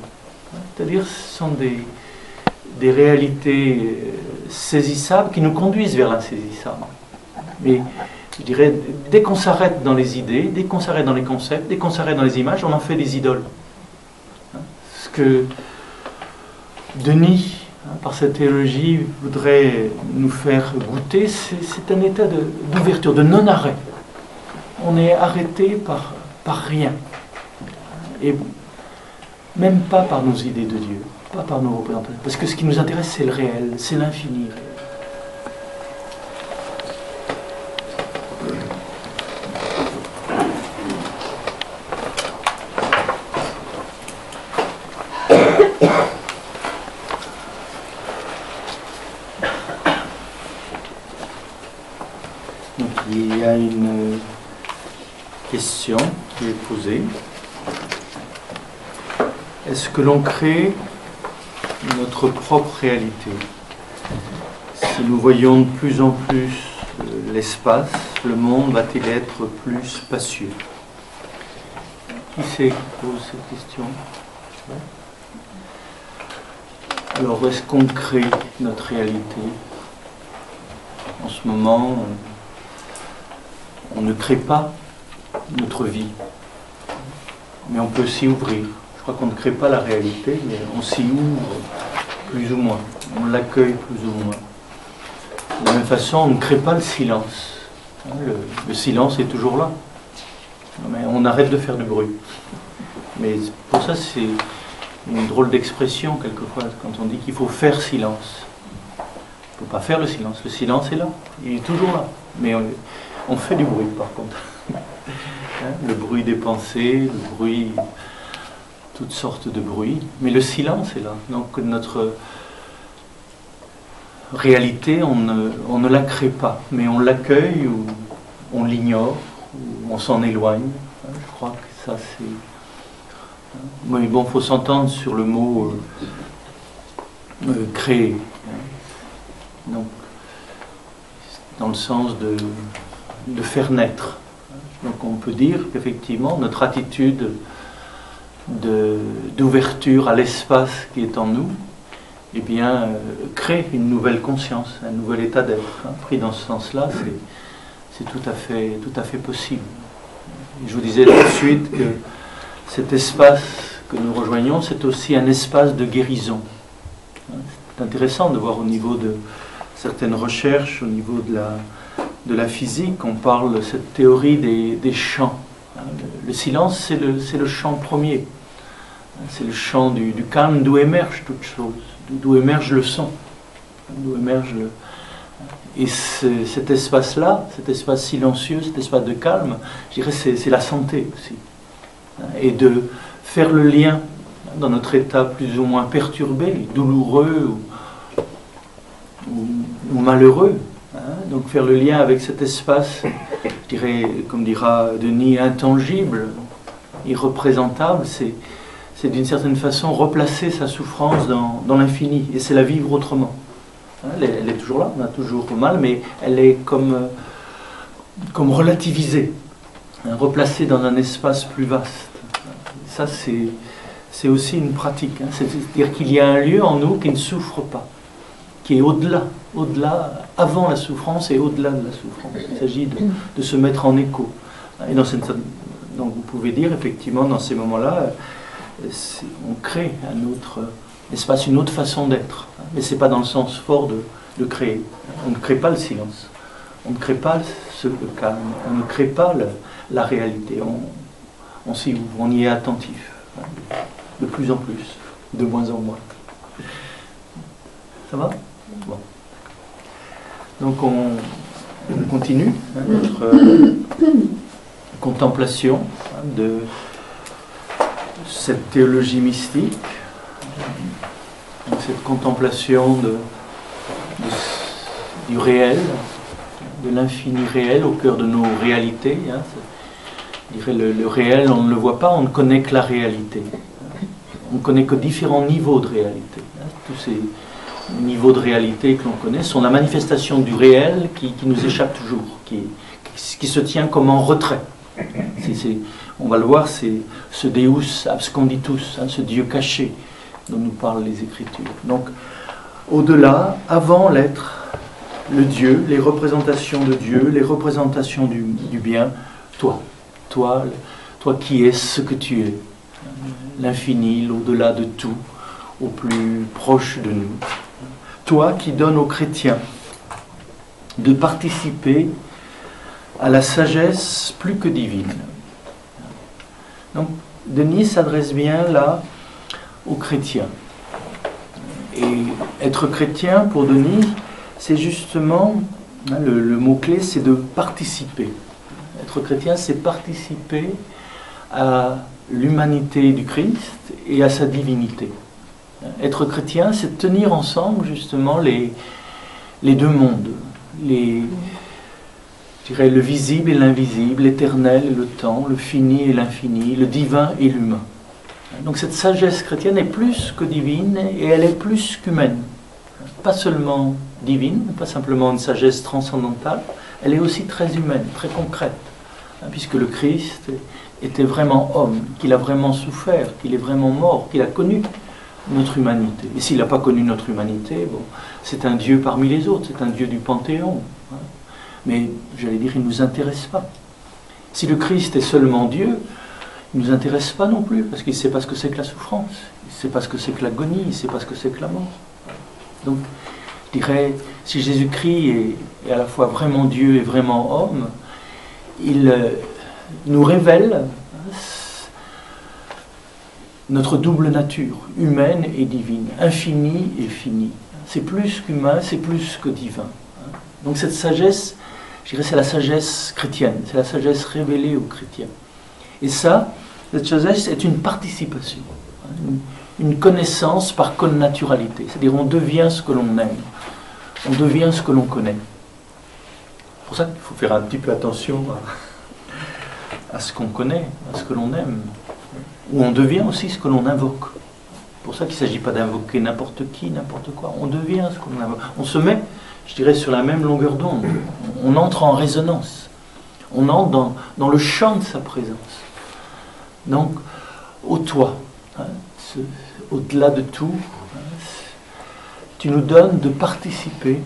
C'est-à-dire, ce sont des réalités saisissables qui nous conduisent vers l'insaisissable. Mais je dirais, dès qu'on s'arrête dans les idées, dès qu'on s'arrête dans les concepts, dès qu'on s'arrête dans les images, on en fait des idoles. Ce que Denis par cette théologie, voudrait nous faire goûter, c'est un état d'ouverture, de non-arrêt. On est arrêté par rien. Et même pas par nos idées de Dieu, pas par nos représentations. Parce que ce qui nous intéresse, c'est le réel, c'est l'infini. Donc il y a une question qui est posée. Est-ce que l'on crée notre propre réalité? Si nous voyons de plus en plus l'espace, le monde va-t-il être plus spacieux? Qui c'est qui pose cette question? Alors, est-ce qu'on crée notre réalité? En ce moment, on ne crée pas notre vie, mais on peut s'y ouvrir. Je crois qu'on ne crée pas la réalité, mais on s'y ouvre plus ou moins. On l'accueille plus ou moins. De la même façon, on ne crée pas le silence. Le silence est toujours là. Mais on arrête de faire du bruit. Mais pour ça, c'est une drôle d'expression, quelquefois, quand on dit qu'il faut faire silence. Il ne faut pas faire le silence. Le silence est là. Il est toujours là. Mais on fait du bruit, par contre. Le bruit des pensées, le bruit... toutes sortes de bruits, mais le silence est là. Donc notre réalité, on ne la crée pas, mais on l'accueille ou on l'ignore, ou on s'en éloigne. Je crois que ça c'est... Mais bon, il faut s'entendre sur le mot créer. Donc, dans le sens de faire naître. Donc on peut dire qu'effectivement, notre attitude d'ouverture à l'espace qui est en nous, eh bien, crée une nouvelle conscience, un nouvel état d'être. Pris dans ce sens-là, c'est tout à fait possible. Et je vous disais tout de suite que cet espace que nous rejoignons, c'est aussi un espace de guérison. C'est intéressant de voir au niveau de certaines recherches, au niveau de la physique, on parle de cette théorie des champs. Le silence, c'est le champ premier. C'est le champ du calme d'où émerge toute chose, d'où émerge le son, d'où émerge le... Et cet espace-là, cet espace silencieux, cet espace de calme, je dirais c'est la santé aussi. Et de faire le lien dans notre état plus ou moins perturbé, douloureux ou malheureux. Donc faire le lien avec cet espace, je dirais, comme dira Denis, intangible, irreprésentable, c'est d'une certaine façon replacer sa souffrance dans l'infini, et c'est la vivre autrement. Elle est toujours là, on a toujours mal, mais elle est comme relativisée, replacée dans un espace plus vaste. Ça, c'est aussi une pratique. C'est-à-dire qu'il y a un lieu en nous qui ne souffre pas, qui est au-delà, avant la souffrance et au-delà de la souffrance. Il s'agit de se mettre en écho. Et donc vous pouvez dire, effectivement, dans ces moments-là, on crée un autre espace, une autre façon d'être. Mais ce n'est pas dans le sens fort de créer. On ne crée pas le silence. On ne crée pas le calme. On ne crée pas la réalité. On s'y ouvre, on y est attentif. De plus en plus, de moins en moins. Ça va? Bon. Donc on continue notre contemplation de cette théologie mystique, donc cette contemplation du réel, de l'infini réel au cœur de nos réalités. Je dirais le réel, on ne le voit pas, on ne connaît que la réalité. On ne connaît que différents niveaux de réalité. Tous ces niveaux de réalité que l'on connaît sont la manifestation du réel qui nous échappe toujours, qui se tient comme en retrait. On va le voir, c'est ce Deus absconditus, ce Dieu caché dont nous parlent les Écritures. Donc, au-delà, avant l'être, le Dieu, les représentations de Dieu, les représentations du bien, toi qui es ce que tu es, l'infini, l'au-delà de tout, au plus proche de nous. toi qui donnes aux chrétiens de participer à la sagesse plus que divine. Donc, Denis s'adresse bien là aux chrétiens. Et être chrétien, pour Denis, c'est justement, le mot-clé, c'est de participer. Être chrétien, c'est participer à l'humanité du Christ et à sa divinité. Être chrétien, c'est tenir ensemble justement les deux mondes, je dirais le visible et l'invisible, l'éternel et le temps, le fini et l'infini, le divin et l'humain. Donc cette sagesse chrétienne est plus que divine et elle est plus qu'humaine. Pas seulement divine, pas simplement une sagesse transcendantale, elle est aussi très humaine, très concrète, puisque le Christ était vraiment homme, qu'il a vraiment souffert, qu'il est vraiment mort, qu'il a connu notre humanité. Et s'il n'a pas connu notre humanité, bon, c'est un Dieu parmi les autres, c'est un Dieu du Panthéon. Mais, j'allais dire, il ne nous intéresse pas. Si le Christ est seulement Dieu, il ne nous intéresse pas non plus, parce qu'il ne sait pas ce que c'est que la souffrance, il ne sait pas ce que c'est que l'agonie, il ne sait pas ce que c'est que la mort. Donc, je dirais, si Jésus-Christ est à la fois vraiment Dieu et vraiment homme, il nous révèle notre double nature, humaine et divine, infinie et finie. C'est plus qu'humain, c'est plus que divin. Donc cette sagesse, je dirais, c'est la sagesse chrétienne, c'est la sagesse révélée aux chrétiens. Et ça, cette sagesse est une participation, une connaissance par connaturalité. C'est-à-dire on devient ce que l'on aime, on devient ce que l'on connaît. C'est pour ça qu'il faut faire un petit peu attention à ce qu'on connaît, à ce que l'on aime. Ou on devient aussi ce que l'on invoque. C'est pour ça qu'il ne s'agit pas d'invoquer n'importe qui, n'importe quoi. On devient ce que l'on invoque. On se met, je dirais, sur la même longueur d'onde. On entre en résonance. On entre dans le champ de sa présence. Donc, ô toi, au-delà de tout, tu nous donnes de participer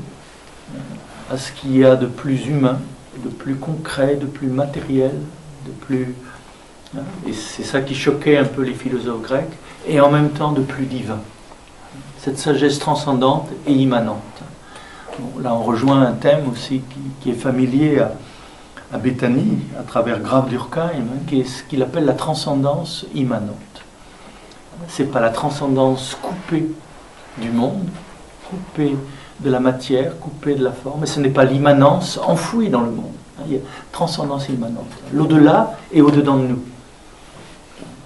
à ce qu'il y a de plus humain, de plus concret, de plus matériel, de plus... Et c'est ça qui choquait un peu les philosophes grecs, et en même temps de plus divin. Cette sagesse transcendante et immanente. Bon, là, on rejoint un thème aussi qui est familier à Béthanie, à travers Graf Durkheim, qui est ce qu'il appelle la transcendance immanente. C'est pas la transcendance coupée du monde, coupée de la matière, coupée de la forme, mais ce n'est pas l'immanence enfouie dans le monde. Il y a transcendance immanente. L'au-delà est au-dedans de nous.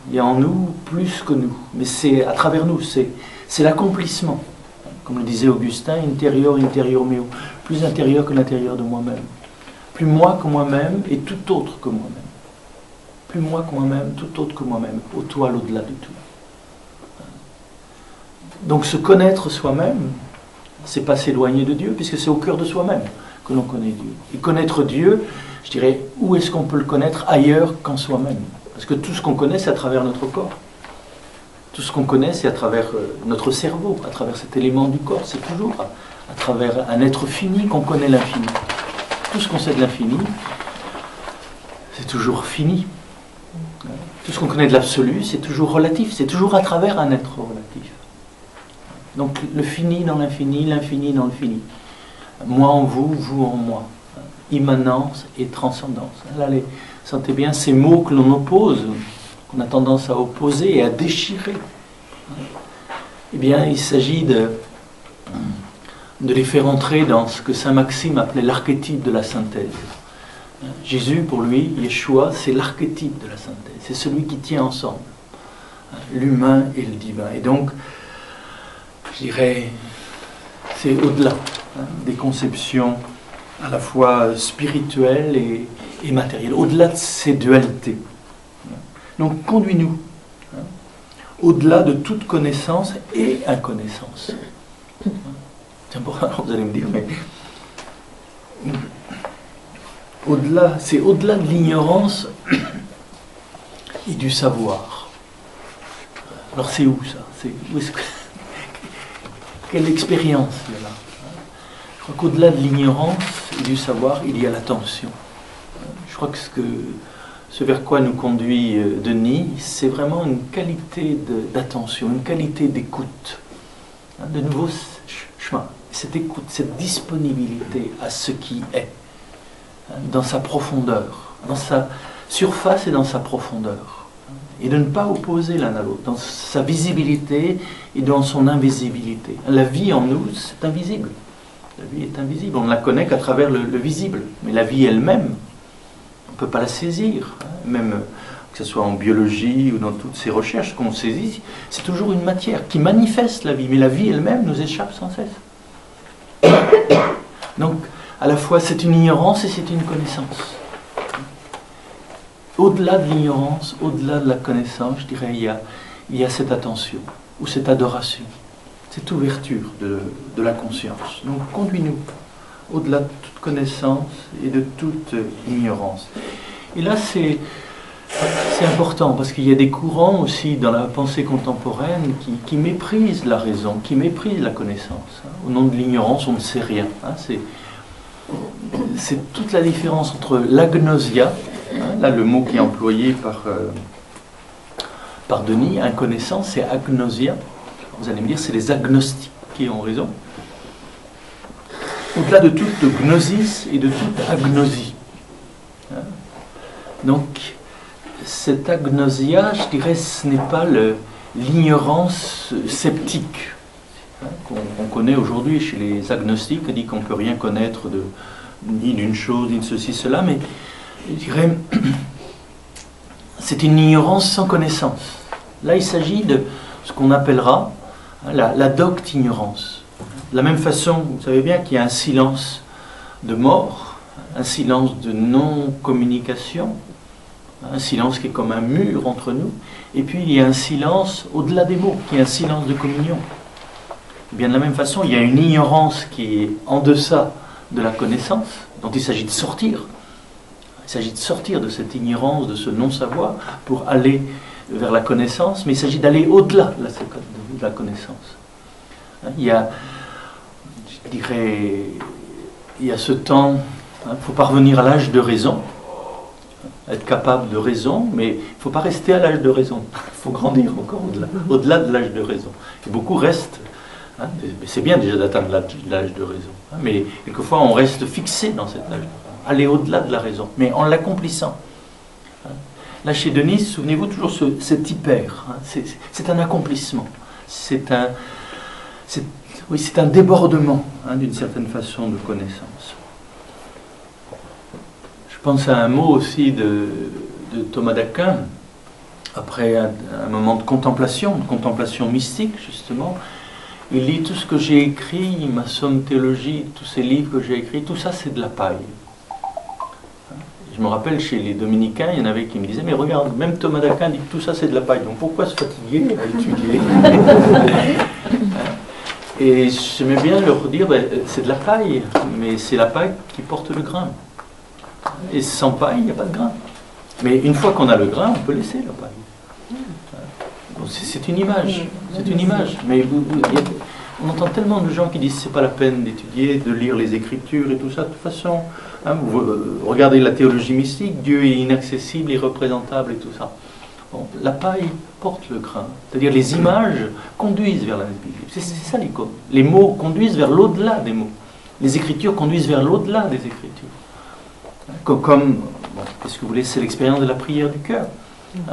Il y a en nous plus que nous, mais c'est à travers nous, c'est l'accomplissement. Comme le disait Augustin, intérieur meo, plus intérieur que l'intérieur de moi-même. Plus moi que moi-même et tout autre que moi-même. Plus moi que moi-même, tout autre que moi-même. Au toi, l'au-delà de tout. Donc se connaître soi-même, c'est pas s'éloigner de Dieu, puisque c'est au cœur de soi-même que l'on connaît Dieu. Et connaître Dieu, je dirais, où est-ce qu'on peut le connaître ailleurs qu'en soi-même? Parce que tout ce qu'on connaît, c'est à travers notre corps. Tout ce qu'on connaît, c'est à travers notre cerveau, à travers cet élément du corps. C'est toujours à travers un être fini qu'on connaît l'infini. Tout ce qu'on sait de l'infini, c'est toujours fini. Tout ce qu'on connaît de l'absolu, c'est toujours relatif. C'est toujours à travers un être relatif. Donc le fini dans l'infini, l'infini dans le fini. Moi en vous, vous en moi. Immanence et transcendance. Là, sentez bien ces mots que l'on oppose, qu'on a tendance à opposer et à déchirer. Eh bien, il s'agit de les faire entrer dans ce que saint Maxime appelait l'archétype de la synthèse. Jésus, pour lui, Yeshua, c'est l'archétype de la synthèse. C'est celui qui tient ensemble l'humain et le divin. Et donc, je dirais, c'est au-delà des conceptions à la fois spirituelles et matérielles, au-delà de ces dualités. Donc, conduis-nous au-delà de toute connaissance et inconnaissance. C'est important, vous allez me dire, mais c'est au-delà de l'ignorance et du savoir. Alors c'est où ça? Quelle expérience il y a là? Je crois qu'au-delà de l'ignorance et du savoir, il y a l'attention. Je crois que ce vers quoi nous conduit Denis, c'est vraiment une qualité d'attention, une qualité d'écoute. De nouveau, chemin. cette écoute, cette disponibilité à ce qui est, hein, dans sa profondeur, dans sa surface et dans sa profondeur. Et de ne pas opposer l'un à l'autre, dans sa visibilité et dans son invisibilité. La vie en nous, c'est invisible. La vie est invisible, on ne la connaît qu'à travers le visible. Mais la vie elle-même, on ne peut pas la saisir. Même que ce soit en biologie ou dans toutes ces recherches qu'on saisit, c'est toujours une matière qui manifeste la vie. Mais la vie elle-même nous échappe sans cesse. Donc, à la fois, c'est une ignorance et c'est une connaissance. Au-delà de l'ignorance, au-delà de la connaissance, je dirais, il y a cette attention, ou cette adoration, cette ouverture de la conscience. Donc, conduis-nous au-delà de toute connaissance et de toute ignorance. Et là, c'est important, parce qu'il y a des courants aussi dans la pensée contemporaine qui méprisent la raison, qui méprisent la connaissance. Au nom de l'ignorance, on ne sait rien. C'est toute la différence entre l'agnosia, là le mot qui est employé par Denis, inconnaissance, c'est agnosia. Vous allez me dire, c'est les agnostiques qui ont raison. Au-delà de toute gnosis et de toute agnosie. Donc, cette agnosia, je dirais, ce n'est pas l'ignorance sceptique qu'on connaît aujourd'hui chez les agnostiques, qui dit qu'on ne peut rien connaître ni d'une chose, ni de ceci, cela, mais je dirais, c'est une ignorance sans connaissance. Là, il s'agit de ce qu'on appellera la docte ignorance. De la même façon, vous savez bien qu'il y a un silence de mort, un silence de non-communication, un silence qui est comme un mur entre nous, et puis il y a un silence au-delà des mots, qui est un silence de communion. Et bien de la même façon, il y a une ignorance qui est en deçà de la connaissance, dont il s'agit de sortir. Il s'agit de sortir de cette ignorance, de ce non-savoir, pour aller vers la connaissance, mais il s'agit d'aller au-delà de la connaissance. Il y a, je dirais, il y a ce temps, il faut parvenir à l'âge de raison, être capable de raison, mais il ne faut pas rester à l'âge de raison. Il faut grandir encore au-delà de l'âge de raison. Et beaucoup restent. C'est bien déjà d'atteindre l'âge de raison. Mais quelquefois, on reste fixé dans cet âge. Aller au-delà de la raison, mais en l'accomplissant. Là, chez Denis, souvenez-vous toujours cet hyper. C'est un accomplissement. C'est un débordement, d'une certaine façon, de connaissance. Je pense à un mot aussi de Thomas d'Aquin, après un moment de contemplation mystique, justement. Il dit, tout ce que j'ai écrit, ma somme théologie, tous ces livres que j'ai écrits, tout ça c'est de la paille. Je me rappelle chez les dominicains, il y en avait qui me disaient, mais regarde, même Thomas d'Aquin dit que tout ça c'est de la paille, donc pourquoi se fatiguer à étudier? Et j'aimais bien leur dire, c'est de la paille, mais c'est la paille qui porte le grain. Et sans paille, il n'y a pas de grain. Mais une fois qu'on a le grain, on peut laisser la paille. C'est une image, mais on entend tellement de gens qui disent c'est pas la peine d'étudier, de lire les Écritures et tout ça. De toute façon, vous regardez la théologie mystique, Dieu est inaccessible, irreprésentable et tout ça. Bon, la paille porte le grain, c'est-à-dire les images conduisent vers l'invisible. C'est ça l'icône. Les mots conduisent vers l'au-delà des mots. Les Écritures conduisent vers l'au-delà des Écritures. Qu'est-ce que vous voulez, c'est l'expérience de la prière du cœur.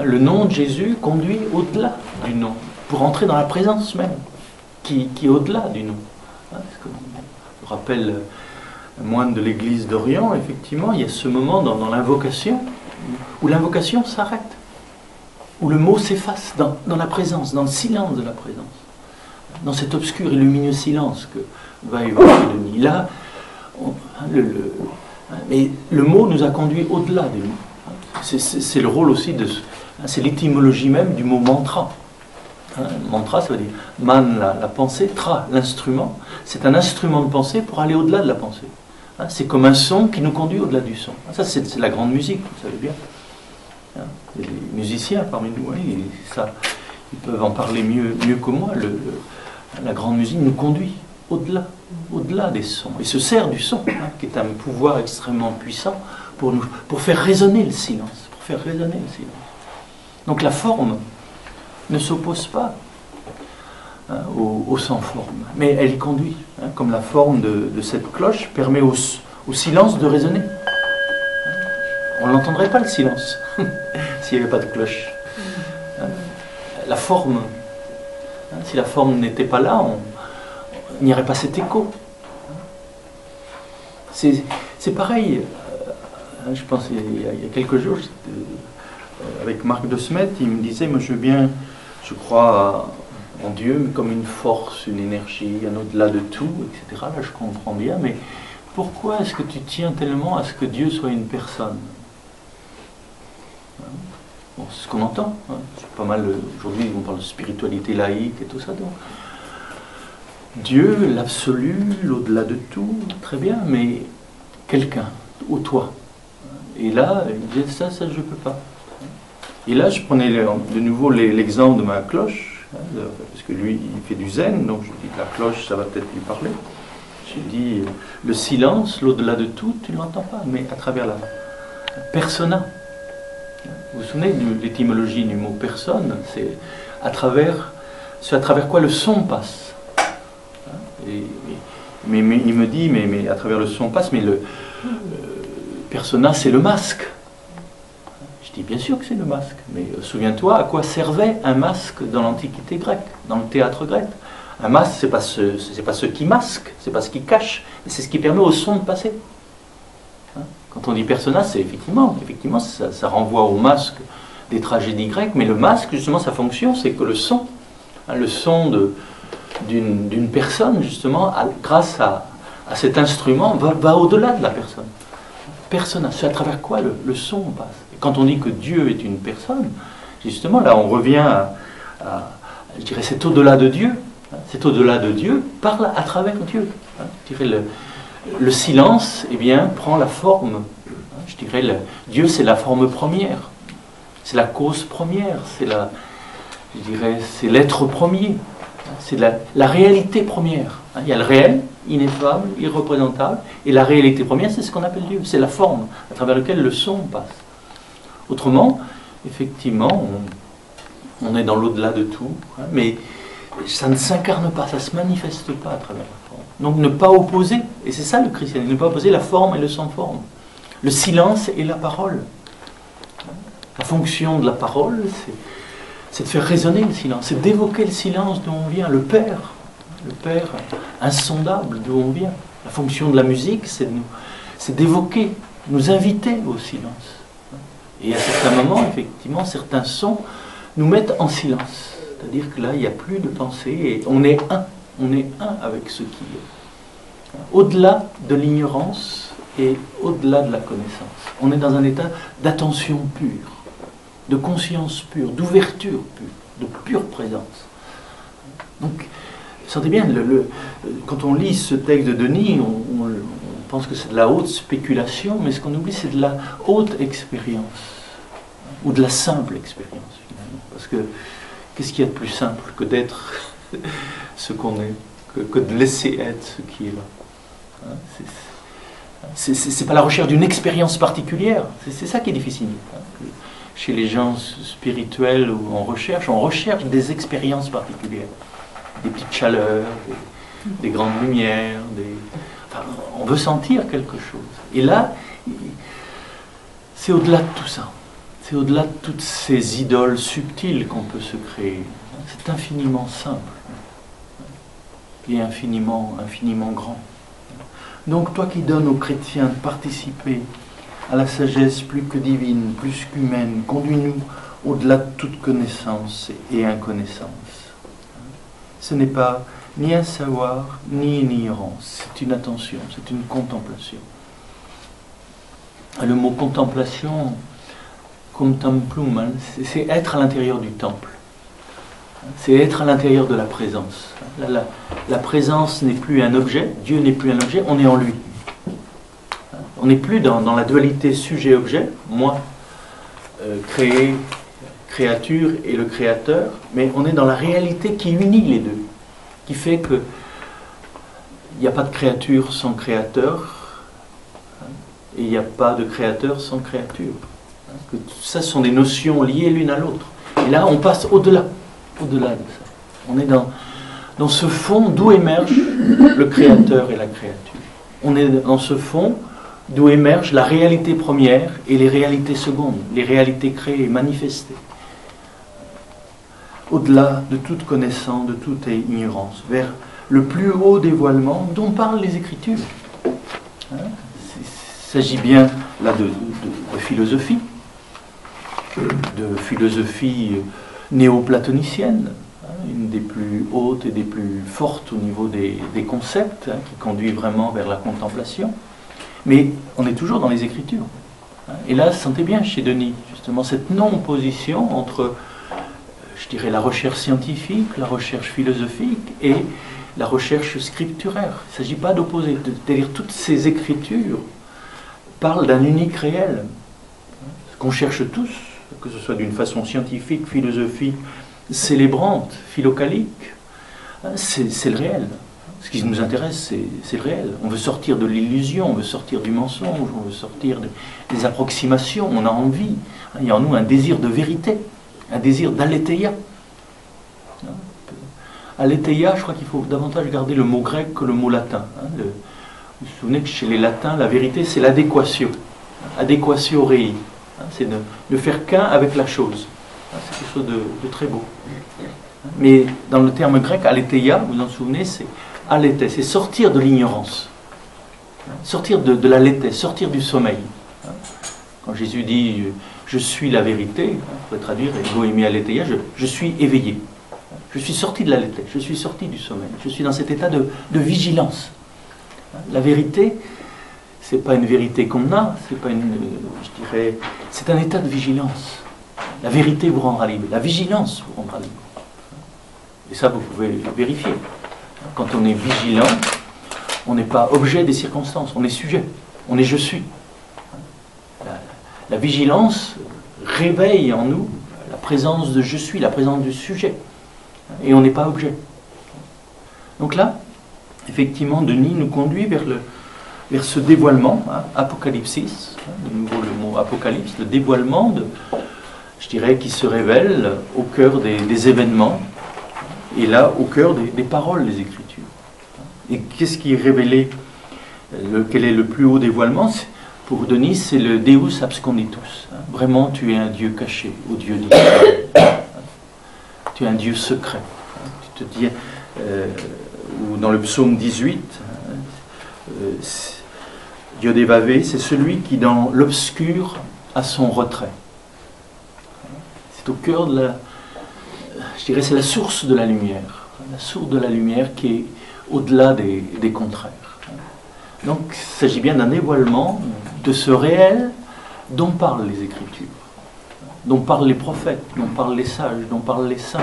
Le nom de Jésus conduit au-delà du nom, pour entrer dans la présence même, qui est au-delà du nom. Je rappelle un moine de l'église d'Orient, effectivement, il y a ce moment dans l'invocation, où l'invocation s'arrête, où le mot s'efface dans la présence, dans le silence de la présence, dans cet obscur et lumineux silence que va évoquer Denis. Là, mais le mot nous a conduit au-delà des mots. C'est le rôle aussi c'est l'étymologie même du mot mantra. Mantra, ça veut dire man, la pensée, tra, l'instrument. C'est un instrument de pensée pour aller au-delà de la pensée. C'est comme un son qui nous conduit au-delà du son. Ça, c'est la grande musique, vous savez bien. Les musiciens parmi nous, ils peuvent en parler mieux que moi. La grande musique nous conduit au-delà des sons. Et se sert du son, qui est un pouvoir extrêmement puissant pour faire résonner le silence. Donc la forme ne s'oppose pas au sans forme, mais elle y conduit. comme la forme de cette cloche permet au silence de résonner. On ne l'entendrait pas le silence s'il n'y avait pas de cloche. La forme, si la forme n'était pas là, il n'y aurait pas cet écho. C'est pareil, je pense il y a quelques jours, avec Marc de Smet, il me disait, moi je crois en Dieu comme une force, une énergie, un au-delà de tout, etc. Là je comprends bien, mais pourquoi est-ce que tu tiens tellement à ce que Dieu soit une personne? Bon, c'est ce qu'on entend, hein. C'est pas mal, aujourd'hui on parle de spiritualité laïque et tout ça, donc Dieu, l'absolu, l'au-delà de tout, très bien, mais quelqu'un, ou toi. Et là, il disait ça je peux pas. Et là, je prenais de nouveau l'exemple de ma cloche, hein, parce que lui, il fait du zen, donc je dis que la cloche, ça va peut-être lui parler. J'ai dit, le silence, l'au-delà de tout, tu ne l'entends pas, mais à travers la persona. Vous vous souvenez de l'étymologie du mot personne? C'est à travers quoi le son passe. Mais il me dit, mais à travers le son passe, mais le persona, c'est le masque. Je dis, bien sûr que c'est le masque, mais souviens-toi à quoi servait un masque dans l'Antiquité grecque, dans le théâtre grec. Un masque, c'est pas ce qui masque, c'est pas ce qui cache, mais c'est ce qui permet au son de passer. Quand on dit persona, c'est effectivement ça renvoie au masque des tragédies grecques, mais le masque, justement, sa fonction, c'est que le son d'une personne, justement, grâce à cet instrument, va au-delà de la personne. Persona, c'est à travers quoi le son passe. Et quand on dit que Dieu est une personne, justement, là, on revient je dirais, c'est au-delà de Dieu. C'est au-delà de Dieu, parle à travers Dieu. Je dirais, le silence, eh bien, prend la forme. Je dirais, Dieu, c'est la forme première. C'est la cause première. C'est l'être premier. C'est la réalité première. Il y a le réel, ineffable, irreprésentable, et la réalité première, c'est ce qu'on appelle Dieu. C'est la forme à travers laquelle le son passe. Autrement, effectivement, on est dans l'au-delà de tout, mais ça ne s'incarne pas, ça ne se manifeste pas à travers la forme. Donc ne pas opposer, et c'est ça le christianisme, ne pas opposer la forme et le sans-forme. Le silence et la parole. La fonction de la parole, c'est de faire résonner le silence, c'est d'évoquer le silence d'où on vient, le Père insondable d'où on vient. La fonction de la musique, c'est d'évoquer, nous inviter au silence. Et à certains moments, effectivement, certains sons nous mettent en silence. C'est-à-dire que là, il n'y a plus de pensée et on est un avec ce qui est. Au-delà de l'ignorance et au-delà de la connaissance. On est dans un état d'attention pure, de conscience pure, d'ouverture pure, de pure présence. Donc, sentez bien, quand on lit ce texte de Denis, on pense que c'est de la haute spéculation, mais ce qu'on oublie, c'est de la haute expérience, ou de la simple expérience, finalement. Parce que, qu'est-ce qu'il y a de plus simple que d'être ce qu'on est, que de laisser être ce qui est là? C'est pas la recherche d'une expérience particulière, c'est ça qui est difficile. Chez les gens spirituels où on recherche des expériences particulières, des petites chaleurs, des grandes lumières, on veut sentir quelque chose. Et là, c'est au-delà de tout ça. C'est au-delà de toutes ces idoles subtiles qu'on peut se créer. C'est infiniment simple et infiniment grand. Donc toi qui donnes aux chrétiens de participer à la sagesse plus que divine, plus qu'humaine, conduis-nous au-delà de toute connaissance et inconnaissance. Ce n'est pas ni un savoir, ni une ignorance, c'est une attention, c'est une contemplation. Le mot contemplation, contemplum, hein, c'est être à l'intérieur du temple. C'est être à l'intérieur de la présence. La présence n'est plus un objet, Dieu n'est plus un objet, on est en lui. On n'est plus dans la dualité sujet-objet, moi, créature et le créateur, mais on est dans la réalité qui unit les deux, qui fait que il n'y a pas de créature sans créateur, et il n'y a pas de créateur sans créature. Que ça, ce sont des notions liées l'une à l'autre. Et là, on passe au-delà de ça. On est dans ce fond d'où émerge le créateur et la créature. On est dans ce fond d'où émerge la réalité première et les réalités secondes, les réalités créées, manifestées. Au-delà de toute connaissance, de toute ignorance, vers le plus haut dévoilement dont parlent les Écritures. Il s'agit bien là de philosophie néo-platonicienne, une des plus hautes et des plus fortes au niveau des concepts, qui conduit vraiment vers la contemplation. Mais on est toujours dans les Écritures. Et là, sentez bien chez Denis, justement, cette non-opposition entre, je dirais, la recherche scientifique, la recherche philosophique et la recherche scripturaire. Il ne s'agit pas d'opposer, c'est-à-dire toutes ces Écritures parlent d'un unique réel, qu'on cherche tous, que ce soit d'une façon scientifique, philosophique, célébrante, philocalique, c'est le réel. Ce qui nous intéresse, c'est le réel. On veut sortir de l'illusion, on veut sortir du mensonge, on veut sortir des approximations, on a envie. Il y a en nous un désir de vérité, un désir d'aletheia. Aletheia, je crois qu'il faut davantage garder le mot grec que le mot latin. Vous vous souvenez que chez les latins, la vérité, c'est l'adéquatio. Adéquatio rei. C'est ne faire qu'un avec la chose. C'est quelque chose de très beau. Mais dans le terme grec, aletheia, vous vous en souvenez, c'est aléthé, c'est sortir de l'ignorance. Sortir de la léthé, sortir du sommeil. Quand Jésus dit « je suis la vérité », on pourrait traduire « ego eimi aletheia », je suis éveillé. Je suis sorti de la léthé, je suis sorti du sommeil. Je suis dans cet état de vigilance. La vérité, c'est pas une vérité qu'on a, c'est pas une, je dirais, c'est un état de vigilance. La vérité vous rendra libre, la vigilance vous rendra libre. Et ça, vous pouvez vérifier. Quand on est vigilant, on n'est pas objet des circonstances, on est sujet, on est je suis. La vigilance réveille en nous la présence de je suis, la présence du sujet. Et on n'est pas objet. Donc là, effectivement, Denis nous conduit vers ce dévoilement, apocalypsis, de nouveau le mot apocalypse, le dévoilement, je dirais, qui se révèle au cœur des événements, et là, au cœur des paroles des Écritures. Et qu'est-ce qui est révélé, quel est le plus haut dévoilement? Pour Denis, c'est le Deus absconditus. Vraiment, tu es un Dieu caché, au Dieu d'Israël. Tu es un Dieu secret. Tu te dis, ou dans le psaume 18, Yodévavé, c'est celui qui, dans l'obscur, a son retrait. C'est au cœur de la... Je dirais, c'est la source de la lumière. La source de la lumière qui est au-delà des contraires. Donc, il s'agit bien d'un dévoilement de ce réel dont parlent les Écritures, dont parlent les prophètes, dont parlent les sages, dont parlent les saints,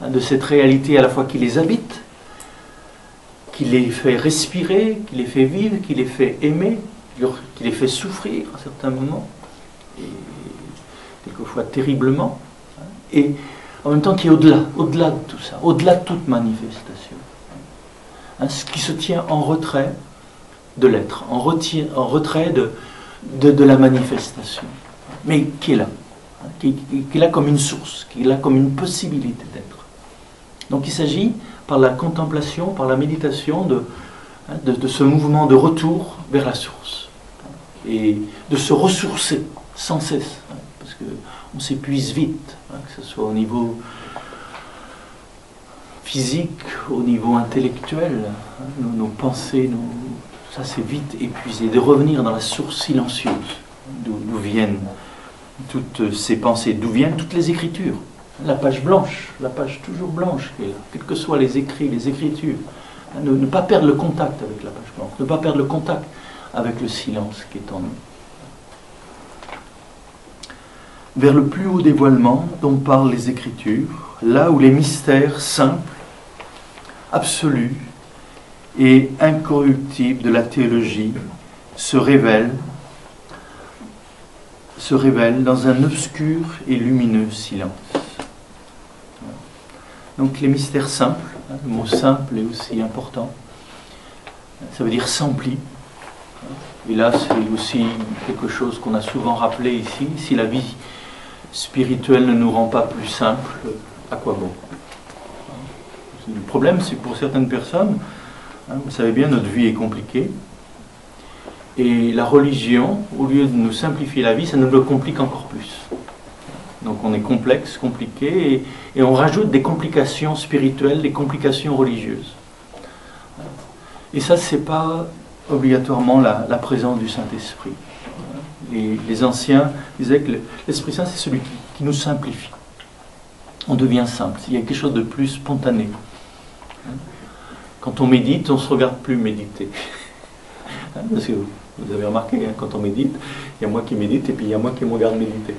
de cette réalité à la fois qui les habite, qui les fait respirer, qui les fait vivre, qui les fait aimer, qui les fait souffrir à certains moments, et quelquefois terriblement, et en même temps qui est au-delà de tout ça, au-delà de toute manifestation. Ce qui se tient en retrait de l'être, en retrait de la manifestation, mais qui est là, qui est là comme une source, qui est là comme une possibilité d'être. Donc il s'agit, par la contemplation, par la méditation, de ce mouvement de retour vers la source, et de se ressourcer sans cesse, parce qu'on s'épuise vite, que ce soit au niveau physique, au niveau intellectuel, nos pensées, ça c'est vite épuisé, de revenir dans la source silencieuse, d'où viennent toutes ces pensées, d'où viennent toutes les Écritures. La page blanche, la page toujours blanche, quels que soient les écrits, les Écritures. Ne pas perdre le contact avec la page blanche, ne pas perdre le contact avec le silence qui est en nous. Vers le plus haut dévoilement dont parlent les Écritures, là où les mystères simples, absolus et incorruptibles de la théologie se révèlent dans un obscur et lumineux silence. Donc les mystères simples, le mot simple est aussi important, ça veut dire s'emplit. Et là c'est aussi quelque chose qu'on a souvent rappelé ici, si la vie spirituelle ne nous rend pas plus simple, à quoi bon? Le problème, c'est que pour certaines personnes, vous savez bien, notre vie est compliquée. Et la religion, au lieu de nous simplifier la vie, ça nous le complique encore plus. Donc on est complexe, compliqué, et on rajoute des complications spirituelles, des complications religieuses. Et ça, c'est pas obligatoirement la présence du Saint-Esprit. Les anciens disaient que l'Esprit Saint, c'est celui qui nous simplifie. On devient simple. Il y a quelque chose de plus spontané. Quand on médite, on ne se regarde plus méditer. Parce que vous avez remarqué, quand on médite, il y a moi qui médite et puis il y a moi qui me regarde méditer.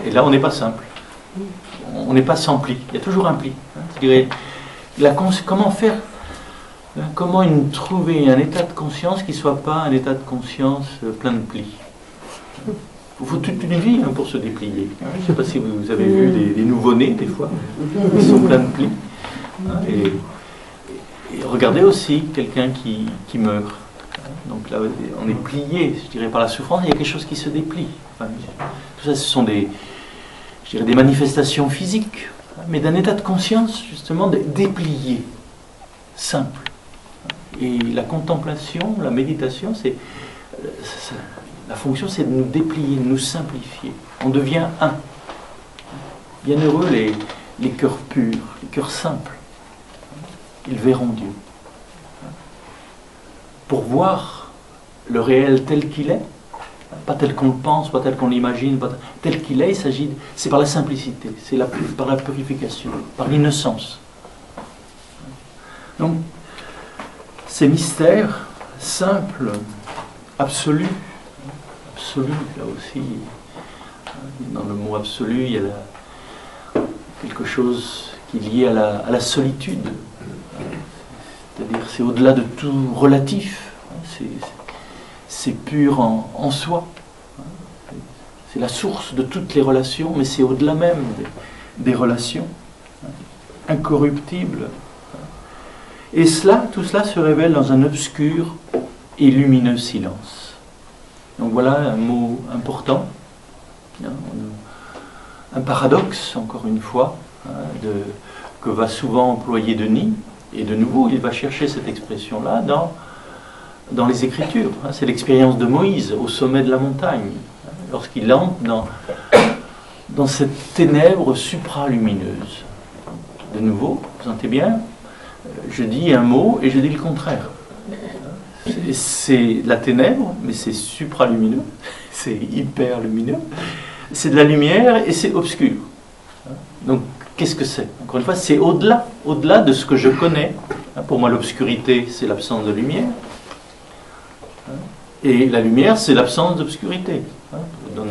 Et là, on n'est pas simple. On n'est pas sans pli. Il y a toujours un pli. Je dirais, comment faire, comment trouver un état de conscience qui ne soit pas un état de conscience plein de plis. Il faut toute une vie pour se déplier. Je ne sais pas si vous avez vu des nouveau-nés, des fois, qui sont pleins de plis. Et regardez aussi quelqu'un qui meurt. Donc là, on est plié, je dirais, par la souffrance, il y a quelque chose qui se déplie. Enfin, tout ça, ce sont des manifestations physiques, mais d'un état de conscience, justement, déplié, simple. Et la contemplation, la méditation, la fonction, c'est de nous déplier, de nous simplifier. On devient un. Bienheureux les cœurs purs, les cœurs simples. Ils verront Dieu. Pour voir le réel tel qu'il est, pas tel qu'on le pense, pas tel qu'on l'imagine, tel qu'il est, c'est par la simplicité, c'est par la purification, par l'innocence. Donc, ces mystères simples, absolus, là aussi, dans le mot absolu, il y a quelque chose qui est lié à la solitude. C'est-à-dire, c'est au-delà de tout relatif, c'est pur en soi. C'est la source de toutes les relations, mais c'est au-delà même des relations, incorruptible. Et tout cela se révèle dans un obscur et lumineux silence. Donc voilà un mot important, un paradoxe, encore une fois, que va souvent employer Denis. Et de nouveau, il va chercher cette expression-là dans les Écritures. C'est l'expérience de Moïse au sommet de la montagne, lorsqu'il entre dans cette ténèbre supralumineuse. De nouveau, vous sentez bien, je dis un mot et je dis le contraire. C'est de la ténèbre, mais c'est supralumineux, c'est hyper lumineux. C'est de la lumière et c'est obscur. Donc, qu'est-ce que c'est? Encore une fois, c'est au-delà de ce que je connais. Pour moi, l'obscurité, c'est l'absence de lumière. Et la lumière, c'est l'absence d'obscurité. Dans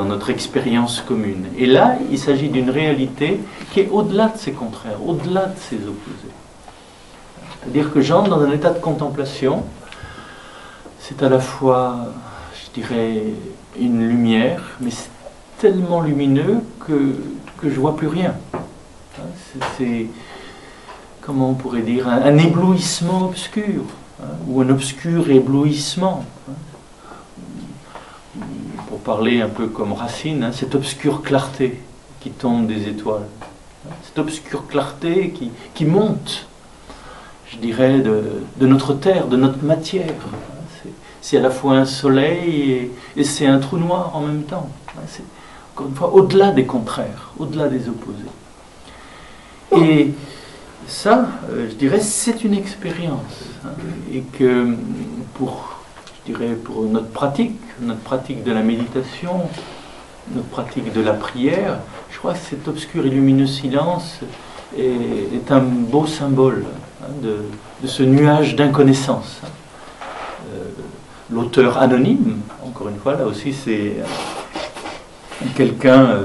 notre expérience commune. Et là, il s'agit d'une réalité qui est au-delà de ses contraires, au-delà de ses opposés. C'est-à-dire que j'entre dans un état de contemplation. C'est à la fois, je dirais, une lumière, mais c'est tellement lumineux que je ne vois plus rien. C'est, comment on pourrait dire, un éblouissement obscur, ou un obscur éblouissement. Pour parler un peu comme Racine, cette obscure clarté qui tombe des étoiles. Cette obscure clarté qui monte, je dirais, de notre terre, de notre matière. C'est à la fois un soleil et c'est un trou noir en même temps. C'est, encore une fois, au-delà des contraires, au-delà des opposés. Et ça, je dirais, c'est une expérience. Et que pour notre pratique de la méditation, notre pratique de la prière, je crois que cet obscur et lumineux silence est un beau symbole de ce nuage d'inconnaissance. L'auteur anonyme, encore une fois, là aussi c'est quelqu'un,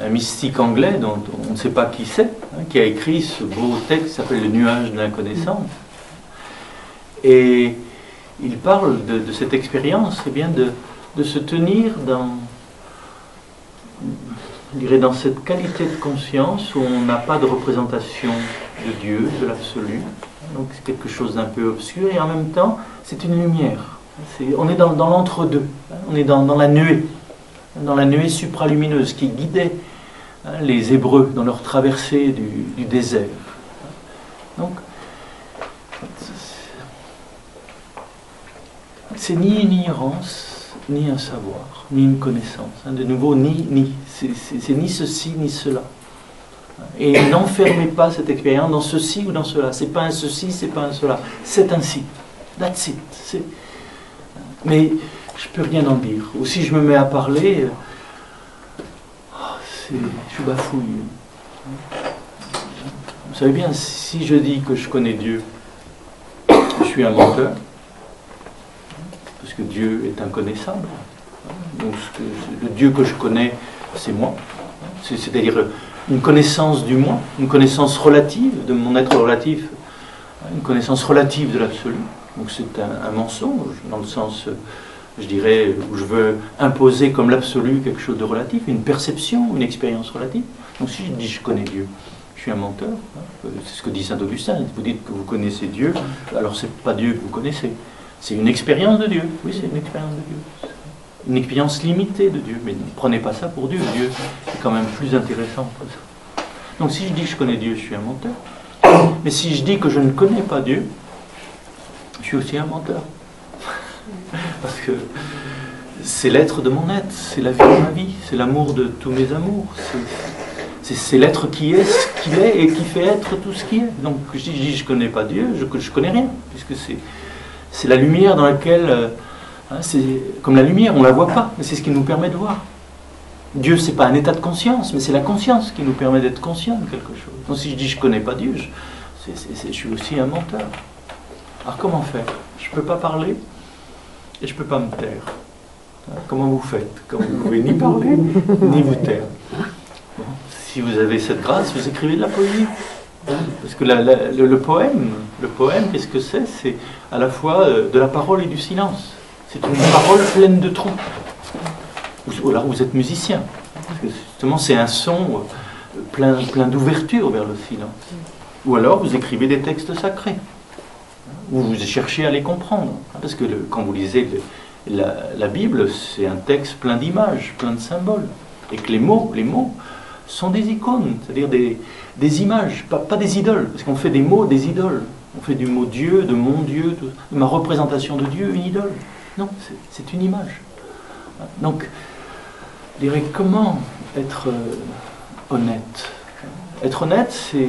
un mystique anglais dont on ne sait pas qui c'est, qui a écrit ce beau texte qui s'appelle Le nuage de l'inconnaissance. Et il parle de cette expérience, eh bien de se tenir dans cette qualité de conscience où on n'a pas de représentation de Dieu, de l'absolu. Donc c'est quelque chose d'un peu obscur et en même temps c'est une lumière. On est dans l'entre-deux, on est dans la nuée supralumineuse qui est guidée les Hébreux dans leur traversée du désert. Donc, c'est ni une ignorance, ni un savoir, ni une connaissance. De nouveau, c'est ni ceci, ni cela. Et n'enfermez pas cette expérience dans ceci ou dans cela. C'est pas un ceci, c'est pas un cela. C'est ainsi. That's it. Mais je peux rien en dire. Ou si je me mets à parler, je bafouille. Vous savez bien, si je dis que je connais Dieu, je suis un menteur. Parce que Dieu est inconnaissable. Donc le Dieu que je connais, c'est moi. C'est-à-dire une connaissance du moi, une connaissance relative de mon être relatif, une connaissance relative de l'absolu. Donc c'est un mensonge, dans le sens, je dirais, où je veux imposer comme l'absolu quelque chose de relatif, une perception, une expérience relative. Donc si je dis je connais Dieu, je suis un menteur. C'est ce que dit saint Augustin. Vous dites que vous connaissez Dieu, alors c'est pas Dieu que vous connaissez. C'est une expérience de Dieu. Oui, c'est une expérience de Dieu. Une expérience limitée de Dieu. Mais ne prenez pas ça pour Dieu. Dieu est quand même plus intéressant que ça. Donc si je dis que je connais Dieu, je suis un menteur. Mais si je dis que je ne connais pas Dieu, je suis aussi un menteur. Parce que c'est l'être de mon être, c'est la vie de ma vie, c'est l'amour de tous mes amours. C'est l'être qui est ce qu'il est et qui fait être tout ce qui est. Donc je dis je ne connais pas Dieu, je ne connais rien. Puisque c'est la lumière dans laquelle... c'est comme la lumière, on ne la voit pas, mais c'est ce qui nous permet de voir. Dieu, ce n'est pas un état de conscience, mais c'est la conscience qui nous permet d'être conscient de quelque chose. Donc si je dis je ne connais pas Dieu, je suis aussi un menteur. Alors comment faire? Je ne peux pas parler et je ne peux pas me taire. Comment vous faites? Quand vous ne pouvez ni parler, ni vous taire. Bon, si vous avez cette grâce, vous écrivez de la poésie. Parce que le poème, qu'est-ce que c'est? C'est à la fois de la parole et du silence. C'est une parole pleine de trous. Ou alors vous êtes musicien. Parce que justement, c'est un son plein d'ouverture vers le silence. Ou alors vous écrivez des textes sacrés. Ou vous cherchez à les comprendre. Parce que quand vous lisez la Bible, c'est un texte plein d'images, plein de symboles. Et que les mots sont des icônes, c'est-à-dire des images, pas des idoles. Parce qu'on fait des mots des idoles. On fait du mot Dieu, de mon Dieu, de ma représentation de Dieu, une idole. Non, c'est une image. Donc, je dirais, comment être honnête? Être honnête, c'est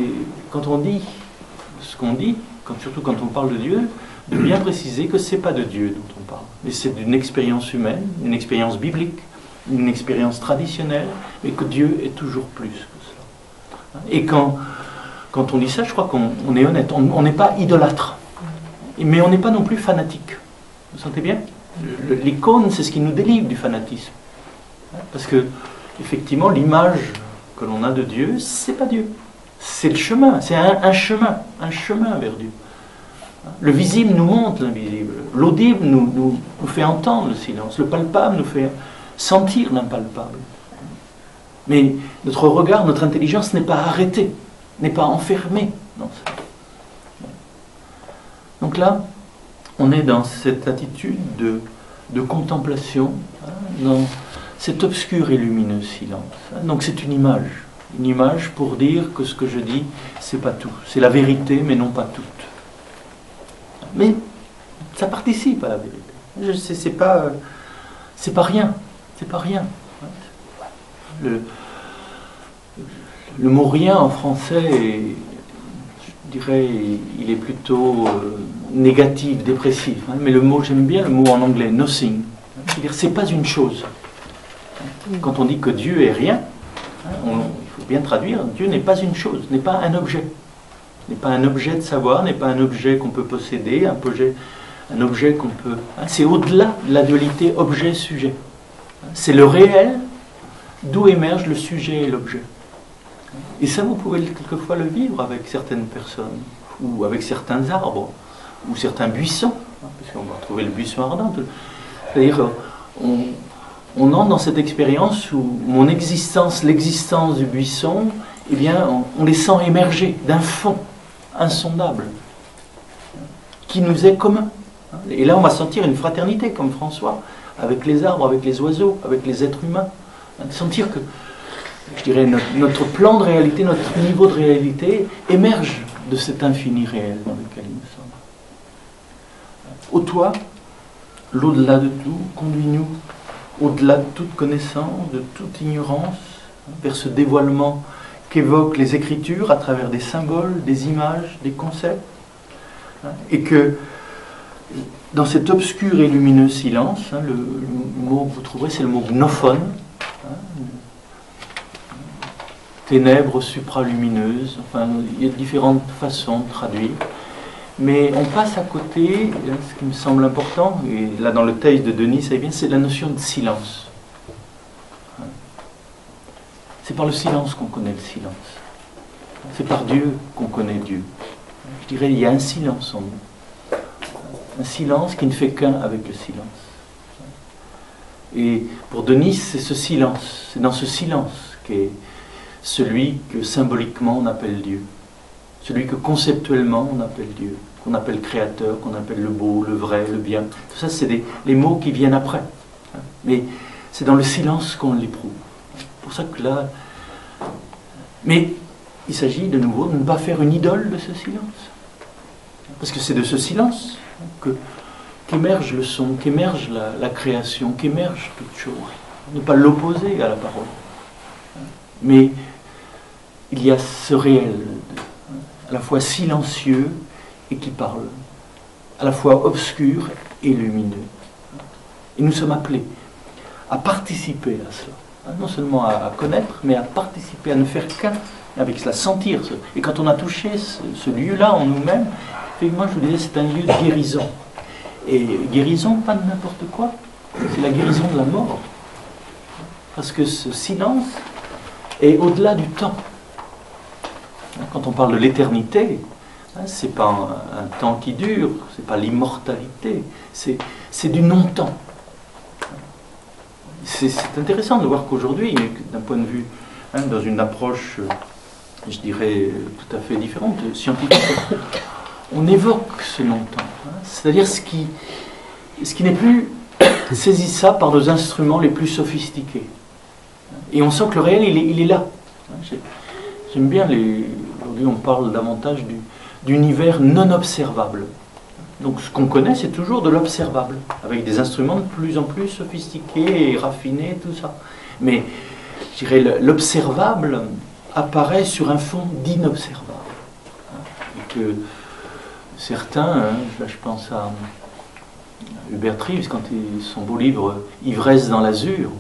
quand on dit ce qu'on dit, surtout quand on parle de Dieu, de bien préciser que ce n'est pas de Dieu dont on parle, mais c'est d'une expérience humaine, une expérience biblique, une expérience traditionnelle, mais que Dieu est toujours plus que cela. Et quand on dit ça, je crois qu'on est honnête, on n'est pas idolâtre, mais on n'est pas non plus fanatique. Vous sentez bien? L'icône, c'est ce qui nous délivre du fanatisme. Parce que, effectivement, l'image que l'on a de Dieu, c'est pas Dieu. C'est le chemin, c'est un chemin vers Dieu. Le visible nous montre l'invisible. L'audible nous fait entendre le silence. Le palpable nous fait sentir l'impalpable. Mais notre regard, notre intelligence n'est pas arrêtée, n'est pas enfermée dans ça. Donc là, on est dans cette attitude de contemplation, dans cet obscur et lumineux silence. Donc c'est une image pour dire que ce que je dis, c'est pas tout. C'est la vérité, mais non pas toute. Mais ça participe à la vérité. C'est pas rien. C'est pas rien. Le mot rien en français, je dirais, il est plutôt négatif, dépressif. Mais le mot, j'aime bien le mot en anglais, nothing. C'est-à-dire, c'est pas une chose. Quand on dit que Dieu est rien, il faut bien traduire, Dieu n'est pas une chose, n'est pas un objet. N'est pas un objet de savoir, n'est pas un objet qu'on peut posséder, un objet qu'on peut... C'est au-delà de la dualité objet-sujet. C'est le réel d'où émerge le sujet et l'objet. Et ça, vous pouvez quelquefois le vivre avec certaines personnes, ou avec certains arbres, ou certains buissons, parce qu'on va retrouver le buisson ardent. C'est-à-dire, on entre dans cette expérience où mon existence, l'existence du buisson, eh bien, on les sent émerger d'un fond insondable, qui nous est commun. Et là, on va sentir une fraternité, comme François, avec les arbres, avec les oiseaux, avec les êtres humains. Sentir que je dirais, notre plan de réalité, notre niveau de réalité émerge de cet infini réel dans lequel nous sommes. Ô toi, l'au-delà de tout, conduis-nous au-delà de toute connaissance, de toute ignorance, vers ce dévoilement qu'évoquent les Écritures à travers des symboles, des images, des concepts, et que dans cet obscur et lumineux silence, le mot que vous trouverez, c'est le mot gnophone, ténèbres supralumineuses, enfin, il y a différentes façons de traduire, mais on passe à côté, ce qui me semble important, et là dans le texte de Denis, ça y vient, c'est la notion de silence. C'est par le silence qu'on connaît le silence. C'est par Dieu qu'on connaît Dieu. Je dirais, il y a un silence en nous. Un silence qui ne fait qu'un avec le silence. Et pour Denis, c'est ce silence, c'est dans ce silence qu'est celui que symboliquement on appelle Dieu. Celui que conceptuellement on appelle Dieu, qu'on appelle créateur, qu'on appelle le beau, le vrai, le bien. Tout ça, c'est les mots qui viennent après. Mais c'est dans le silence qu'on l'éprouve. C'est pour ça que là... Mais il s'agit de nouveau de ne pas faire une idole de ce silence. Parce que c'est de ce silence qu'émerge le son, qu'émerge la création, qu'émerge toute chose. Ne pas l'opposer à la parole. Mais il y a ce réel, à la fois silencieux et qui parle, à la fois obscur et lumineux. Et nous sommes appelés à participer à cela. Non seulement à connaître, mais à participer, à ne faire qu'un avec cela, sentir. Et quand on a touché ce lieu-là en nous-mêmes, effectivement, je vous disais, c'est un lieu de guérison. Et guérison, pas de n'importe quoi, c'est la guérison de la mort. Parce que ce silence est au-delà du temps. Quand on parle de l'éternité, c'est pas un temps qui dure, c'est pas l'immortalité, c'est du non-temps. C'est intéressant de voir qu'aujourd'hui, d'un point de vue, dans une approche, je dirais, tout à fait différente, scientifique, on évoque ce non-temps. C'est-à-dire ce qui n'est plus saisissable par nos instruments les plus sophistiqués. Et on sent que le réel, il est là. J'aime bien, aujourd'hui on parle davantage d'univers non observable. Donc ce qu'on connaît, c'est toujours de l'observable, avec des instruments de plus en plus sophistiqués et raffinés, tout ça. Mais je dirais, l'observable apparaît sur un fond d'inobservable. Et que certains, là je pense à Hubert Reeves, quand son beau livre « Ivresse dans l'azur »,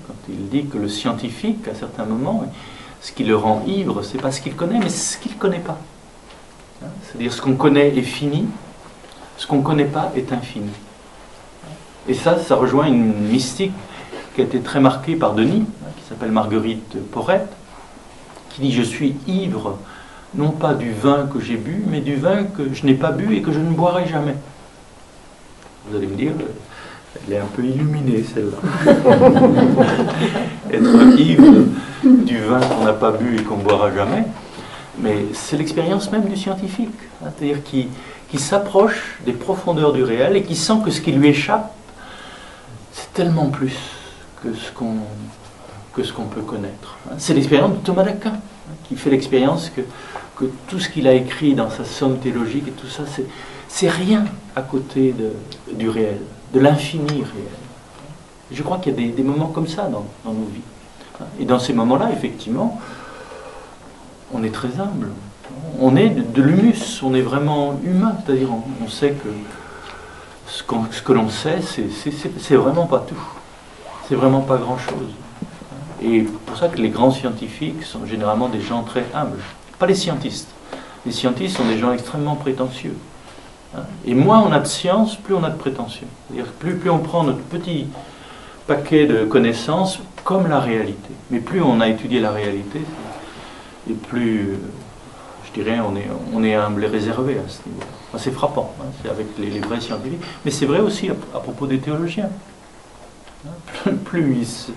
quand il dit que le scientifique, à certains moments, ce qui le rend ivre, c'est pas ce qu'il connaît, mais c'est ce qu'il ne connaît pas. C'est-à-dire ce qu'on connaît est fini, ce qu'on ne connaît pas est infini. Et ça rejoint une mystique qui a été très marquée par Denis, qui s'appelle Marguerite Porrette, qui dit « Je suis ivre, non pas du vin que j'ai bu, mais du vin que je n'ai pas bu et que je ne boirai jamais. » Vous allez me dire, elle est un peu illuminée, celle-là. Être ivre du vin qu'on n'a pas bu et qu'on ne boira jamais, mais c'est l'expérience même du scientifique, c'est-à-dire qui s'approche des profondeurs du réel et qui sent que ce qui lui échappe, c'est tellement plus que ce qu'on peut connaître. C'est l'expérience de Thomas d'Aquin, qui fait l'expérience que tout ce qu'il a écrit dans sa somme théologique et tout ça, c'est rien à côté du réel, de l'infini réel. Et je crois qu'il y a des moments comme ça dans nos vies. Et dans ces moments-là, effectivement, on est très humble. On est de l'humus, on est vraiment humain, c'est-à-dire on sait que ce que l'on sait, c'est vraiment pas tout. C'est vraiment pas grand-chose. Et pour ça que les grands scientifiques sont généralement des gens très humbles. Pas les scientistes. Les scientistes sont des gens extrêmement prétentieux. Et moins on a de science, plus on a de prétention. C'est-à-dire plus on prend notre petit paquet de connaissances comme la réalité. Mais plus on a étudié la réalité, et plus, je dirais, on est humble et réservé à ce niveau. Enfin, c'est frappant, c'est avec les vrais scientifiques. Mais c'est vrai aussi à propos des théologiens. Plus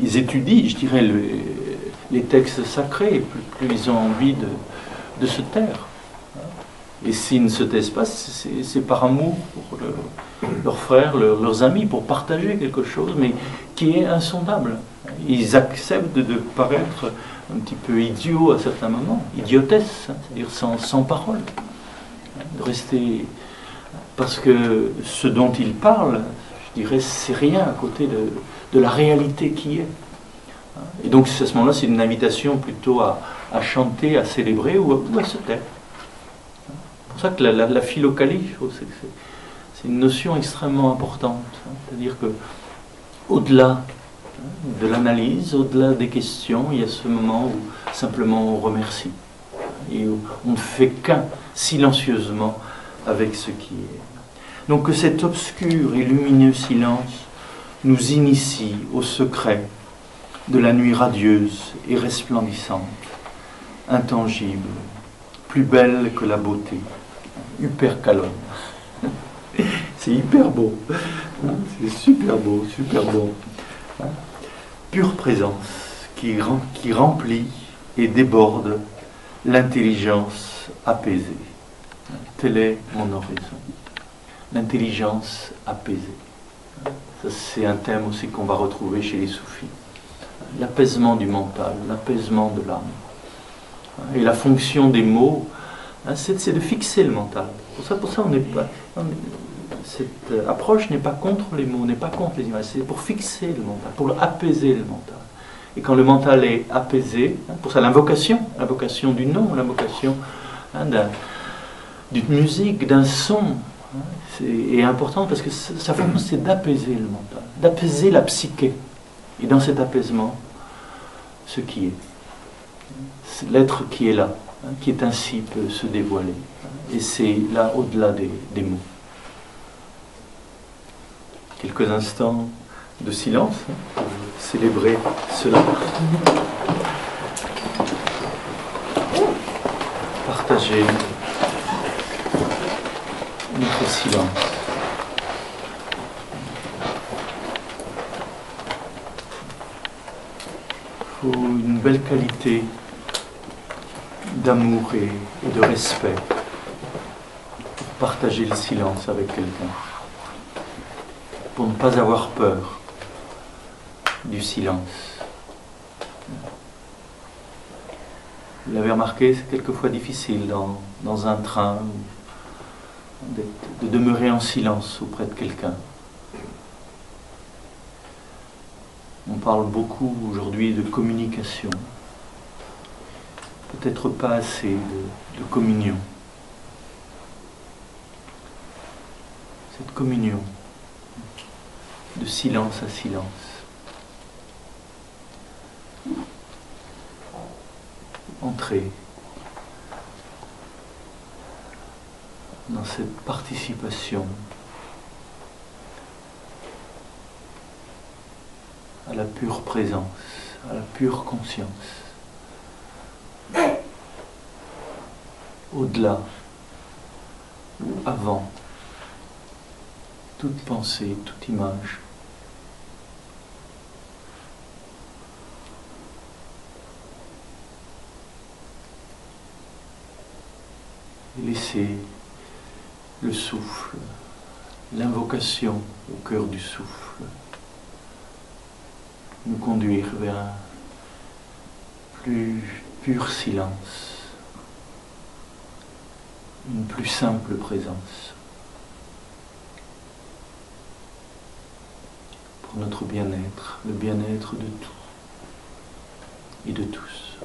ils étudient, je dirais, les textes sacrés, plus ils ont envie de se taire. Et s'ils ne se taisent pas, c'est par amour pour leurs frères, leurs amis, pour partager quelque chose, mais qui est insondable. ils acceptent de paraître un petit peu idiots à certains moments, idiotesse, c'est-à-dire sans parole, de rester, parce que ce dont ils parlent, je dirais, c'est rien à côté de la réalité qui est. Et donc à ce moment-là, c'est une invitation plutôt à chanter, à célébrer ou à se taire. C'est pour ça que la philocalie, je trouve, c'est une notion extrêmement importante. C'est-à-dire que au-delà de l'analyse, au-delà des questions, il y a ce moment où simplement on remercie. Et où on ne fait qu'un silencieusement avec ce qui est. Donc que cet obscur et lumineux silence nous initie au secret de la nuit radieuse et resplendissante, intangible, plus belle que la beauté, hypercalone. C'est hyper beau, c'est super beau, super beau. Pure présence qui remplit et déborde l'intelligence apaisée. Telle est mon oraison. L'intelligence apaisée. Ça, c'est un thème aussi qu'on va retrouver chez les soufis. L'apaisement du mental, l'apaisement de l'âme. Et la fonction des mots, c'est de fixer le mental. Pour ça on n'est pas... Cette approche n'est pas contre les mots, n'est pas contre les images, c'est pour fixer le mental, pour apaiser le mental. Et quand le mental est apaisé, pour ça l'invocation du nom, l'invocation d'une musique, d'un son, est importante parce que sa fonction c'est d'apaiser le mental, d'apaiser la psyché. Et dans cet apaisement, ce qui est, c'est l'être qui est là, qui est ainsi peut se dévoiler. Et c'est là au-delà des mots. Quelques instants de silence pour célébrer cela. Partager notre silence. Il faut une belle qualité d'amour et de respect pour partager le silence avec quelqu'un. Pour ne pas avoir peur du silence. Vous l'avez remarqué, c'est quelquefois difficile dans un train de demeurer en silence auprès de quelqu'un. On parle beaucoup aujourd'hui de communication. Peut-être pas assez de communion. Cette communion de silence à silence. Entrer dans cette participation à la pure présence, à la pure conscience, au-delà ou avant toute pensée, toute image. Et laisser le souffle, l'invocation au cœur du souffle, nous conduire vers un plus pur silence, une plus simple présence, pour notre bien-être, le bien-être de tout et de tous.